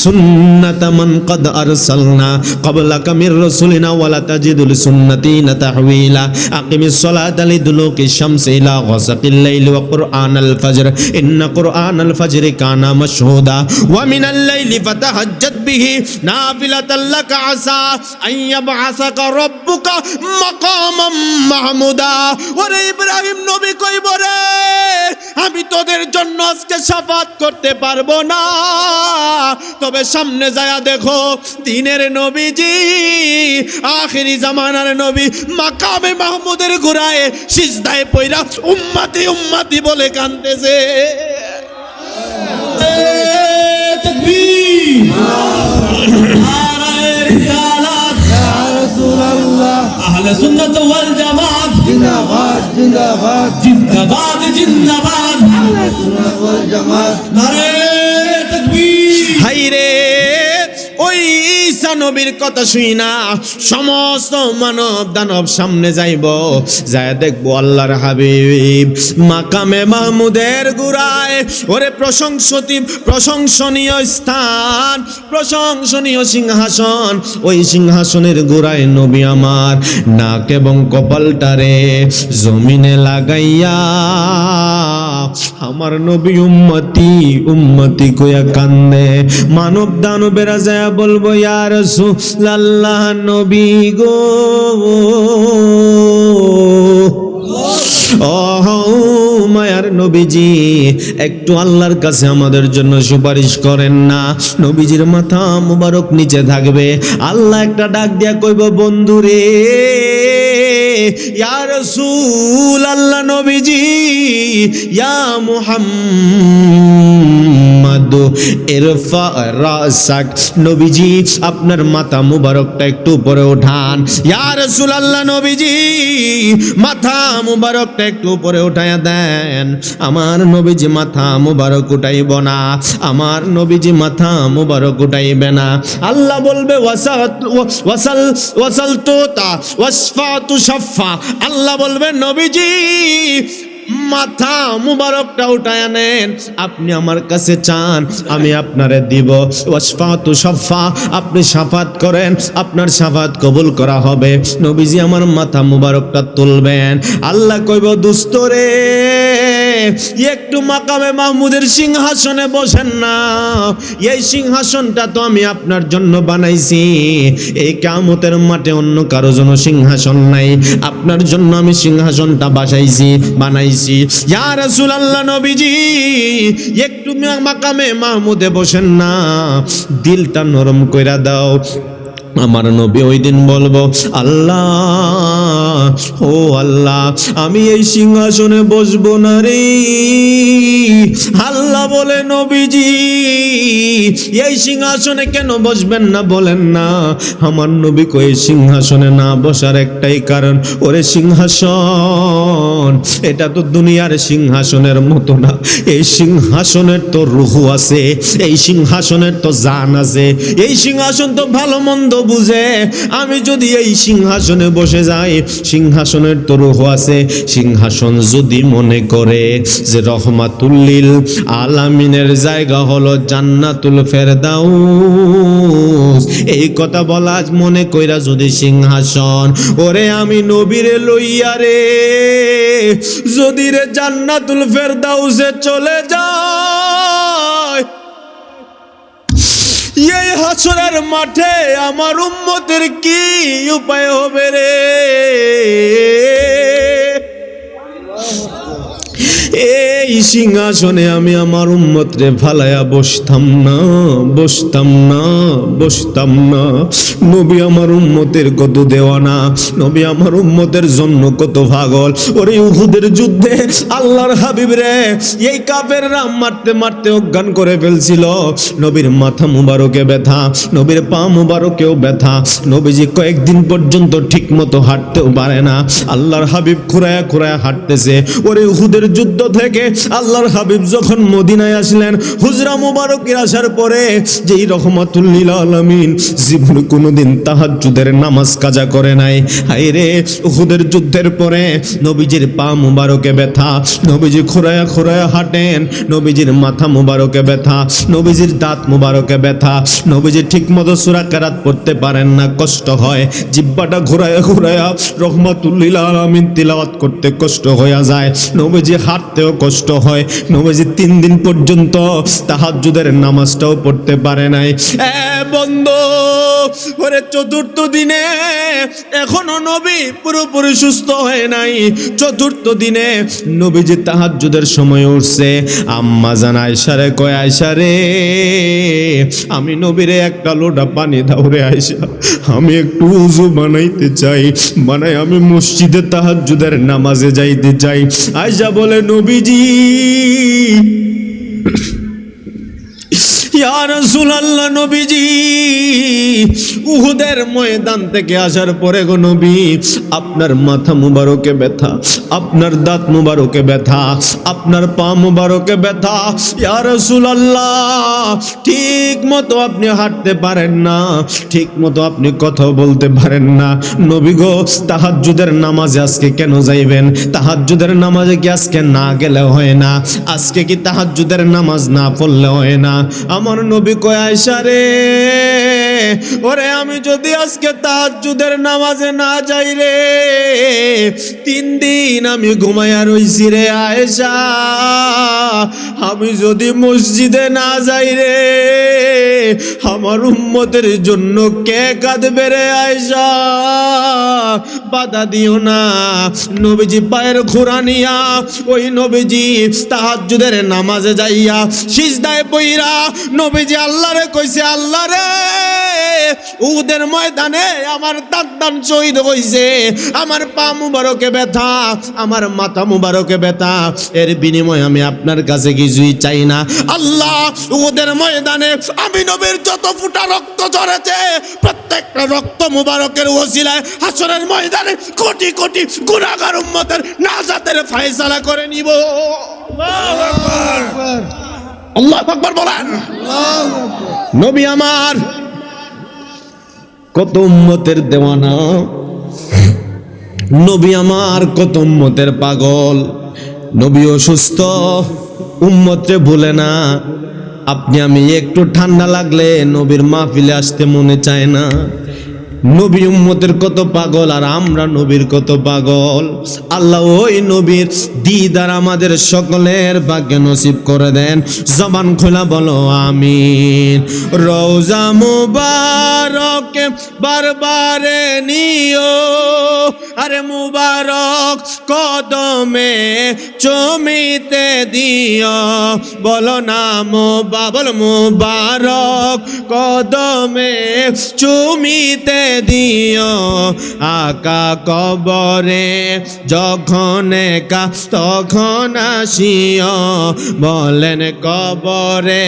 সুন্নাতা মান কদ আরসালনা ক্বাবলাকা মির রাসূলিনা ওয়ালা তাজিদু লিসুন্নাতিনা তাহওয়িলা আকিমিস সালাতা লিদুলুকিশ শামসি ইলা গাসাকিল লাইলি ওয়া কুরআনাল ফাজর ইন্না কুরআনাল ফাজরি কানা মাশহুদা ওয়া মিনাল লাইলি ফাতাহাজ্জাদ বিহি নাফিলাতাল লাকা আসা আন ইয়াবআসাকা রাব্বুকা মাকামাম মাহমুদা। ওরে ইব্রাহিম নবী কইব রে আমি তোদের জন্য আজকে শাফাত করতে পারবো না, তবে সামনে যায়া দেখো দিনের নবীজি আখিরি জামানার নবী মাকামে মাহমুদের গোড়ায় সিজদায় পইরা উম্মতি উম্মতি বলে কাঁদতেছে। তাকবীর, নারায়ে রিসালাত, ইয়া রাসূলুল্লাহ, আহলে সুন্নাত ওয়াল জামাত জিন্দাবাদ জিন্দাবাদ জিন্দাবাদ জিন্দাবাদ, আহলে সুন্নাত ওয়াল জামাত, নারায়ে তাকবীর। হাইরে ওই ঈসা নবীর কথা শুই না সমস্ত মানব দানব সামনে যাইব, যায় দেখবো আল্লাহর হাবিব মাকামে মাহমুদের গোড়ায়। ওরে প্রশংসনীয় স্থান, প্রশংসনীয় সিংহাসন, ওই সিংহাসনের গোড়ায় নবী আমার নাক এবং কপালটারে জমিনে লাগাইয়া আমার নবী উম্মতি উম্মতি কইয়া কান্দে। মানব দানবেরা যায় বলবো ইয়া রাসূলুল্লাহ নবী গো, ও মায়ার নবীজি একটু আল্লাহর কাছে আমাদের জন্য সুপারিশ করেন না। নবীজির মাথা মুবারক নিচে থাকবে, আল্লাহ একটা ডাক দিয়া কইব বন্ধুরে ইয়া রাসূল আল্লাহ নবীজি ইয়া মুহাম্মদ ইরফা রাসাক, নবীজি আপনার মাথা মুবারকটা একটু উপরে উঠান। ইয়া রাসূল আল্লাহ নবীজি মাথা মুবারকটা একটু উপরে উঠায়া দেন। আমার নবীজি মাথা মুবারক উঠাইব না, আমার নবীজি মাথা মুবারক উঠাইবে না। আল্লাহ বলবে ওয়াসালতু তা ওয়াসফাতু শাফা, আল্লাহ বলবে নবীজি মাথা মুবারকটা উঠায়া নেন, আপনি আমার কাছে চান আমি আপনারে দিব। ওয়াসফাতু শাফা, আপনি শাফাত করেন, আপনার শাফাত কবুল করা হবে। নবীজি আমার মাথা মুবারকটা তুলবেন, আল্লাহ কইব দোস্ত রে একটু মাকামে মাহমুদের সিংহাসনে বসেন না, এই সিংহাসনটা তো আমি আপনার জন্য বানাইছি, এই কিয়ামতের মাঠে অন্য কারো জন্য সিংহাসন নাই, আপনার জন্য আমি সিংহাসনটা বানাইছি। ইয়া রাসূলুল্লাহ নবীজি একটু মাকামে মাহমুদে বসেন না, দিলটা নরম কইরা দাও। আমার নবী ওই দিন বলবো আল্লাহ ও আল্লাহ আমি এই সিংহাসনে বসবো না রে। আল্লাহ বলে নবীজি এই সিংহাসনে কেন বসবেন না বলেন না। আমার নবী কই সিংহাসনে না বসার একটাই কারণ, ওরে সিংহাসন এটা তো দুনিয়ার সিংহাসনের মতো না, এই সিংহাসনের তো রূহ আছে, এই সিংহাসনের তো জান আছে, এই সিংহাসন তো ভালো মন্দ বুঝে। আমি যদি এই সিংহাসনে বসে যাই, সিংহাসনের তো রূহ আছে, সিংহাসন যদি মনে করে যে রহমাতুল লিল আলামিনের জায়গা হলো জান্নাতুল ফেরদাউস, এই কথা বলা মনে কইরা যদি সিংহাসন ওরে আমি নবীরে লইয়া রে যদি রে জান্নাতুল ফেরদাউসে চলে যায়, এই হাসরের মাঠে আমার উম্মতের কি উপায় হবে রে। এই সিংহাসনে আমি আমার উম্মতরে ফালায়া বসতাম না, বসতাম না, বসতাম না। নবী আমার উম্মতের কত দেওয়ানা, নবী আমার উম্মতের জন্য কত পাগল। ওরে উহুদের যুদ্ধে আল্লাহর হাবিব রে এই কাফেররা মারতে মারতে অজ্ঞান করে ফেলছিল। নবীর মাথা মুবারকে ব্যথা, নবীর পা মুবারকেও ব্যথা। নবীজি কয়েকদিন পর্যন্ত ঠিক মতো হাঁটতেও পারে না। আল্লাহর হাবিব খুঁড়ায়া খুঁড়ায়া হাঁটতেছে। ওরে উহুদের যুদ্ধ থেকে আল্লাহর হাবিব যখন মদিনায় আসলেন, হুজরা মুবারকের আসার পরে যেই রহমাতুল লিল আলামিন জীবনে কোনোদিন তাহাজ্জুদের নামাজ কাজা করে নাই। হায় রে, উহুদের যুদ্ধের পরে নবীজির পা মুবারকে ব্যথা, নবীজি খুঁড়ায়া খুঁড়ায়া হাঁটেন, নবীজির মাথা মুবারকে ব্যথা, নবীজির দাঁত মুবারকে ব্যথা, নবীজি ঠিক মতো সূরা কেরাত পড়তে পারেন না, কষ্ট হয়। জিহ্বাটা ঘুরায়া ঘুরায়া রহমাতুল লিল আলামিন তিলাওয়াত করতে কষ্ট হয়ে যায়। নবীজি হাঁটতেও কষ্ট হয়। নবীজি 3 দিন পর্যন্ত তাহাজ্জুদের নামাজটাও পড়তে পারে নাই। বন্ধু, ওরে চতুর্থ দিনে এখনো নবী পুরোপুরি সুস্থ হয় নাই। চতুর্থ দিনে নবীজি তাহাজ্জুদের সময় উঠছে। আম্মা জান আয়েশা রে কয়, আয়েশা রে আমি নবীরে একটা লোটা পানি দাও রে আয়েশা, আমি একটু উযু বানাইতে চাই, বানাই আমি মসজিদে তাহাজ্জুদের নামাজে যাইতে চাই। আয়েশা বলে, নবীজি ইয়া রাসূলুল্লাহ, নবীজি উহুদের ময়দান থেকে আসার পরে গো নবী আপনার মাথা মুবারকে ব্যথা, আপনার দাঁত মুবারকে ব্যথা, আপনার পা মুবারকে ব্যথা। ইয়া রাসূলুল্লাহ, ঠিক মতো আপনি হাঁটতে পারেন না, ঠিক মতো আপনি কথা বলতে পারেন না। নবী গো, তাহাজ্জুদের নামাজে আজকে কেন যাইবেন? তাহাজ্জুদের নামাজে কি আজকে না গেলে হয় না? আজকে কি তাহাজ্জুদের নামাজ না পড়লে হয় না? আমার নবী কয়, আয়েশা রে ওরে আমি যদি আজকে তাহাজ্জুদের নামাজে না যাই রে, 3 দিন আমি ঘুমায়া রইছি রে আয়েশা। আমি যদি মসজিদে না যাই রে, আমার উম্মতের জন্য কে কাঁদবে রে আয়েশা? বাধা দিও না। নবীজি পায়ের খুরা নিয়া ওই নবীজি তাহাজ্জুদের নামাজে যাইয়া সিজদায় পইরা নবীজি আল্লাহরে কইছে, আল্লাহ রে উহুদের ময়দানে আমার দাঁত শহীদ হইছে, আমার পা মুবারকে ব্যথা, আমার মাথা মুবারকে ব্যথা, এর বিনিময়ে আমি আপনার কাছে কিছুই চাই না। আল্লাহ, উহুদের ময়দানে আমি নবীর যত ফুটা রক্ত ঝরেছে প্রত্যেকটা রক্ত মুবারকের ওসিলায় হাসরের ময়দানে কোটি কোটি গুনাহগার উম্মতের নাজাতের ফয়সালা করে নিব। আল্লাহু আকবার, আল্লাহু আকবার বলেন। নবী আমার কত উম্মতের দেওয়ানা, নবী আমার কত উম্মতের পাগল। নবী অসুস্থ, উম্মতরে ভুলে না। আপনি আমি একটু ঠান্ডা লাগলে নবীর মাহফিলে আসতে মনে চায় না। নবী উম্মতের কত পাগল আর আমরা নবীর কত পাগল। আল্লাহ ওই নবীর দিদার আমাদের সকলের ভাগ্যে নসিব করে দেন। জবান খোলা বলো আমিন। রওজা মুবারক বারবারে নিও, আরে মুবারক কদমে চুমিতে দিও। বলো না বলো মুবারক কদমে চুমিতে দিও। আকা কবরে যখন একা তখন আসিও, বলেন কবরে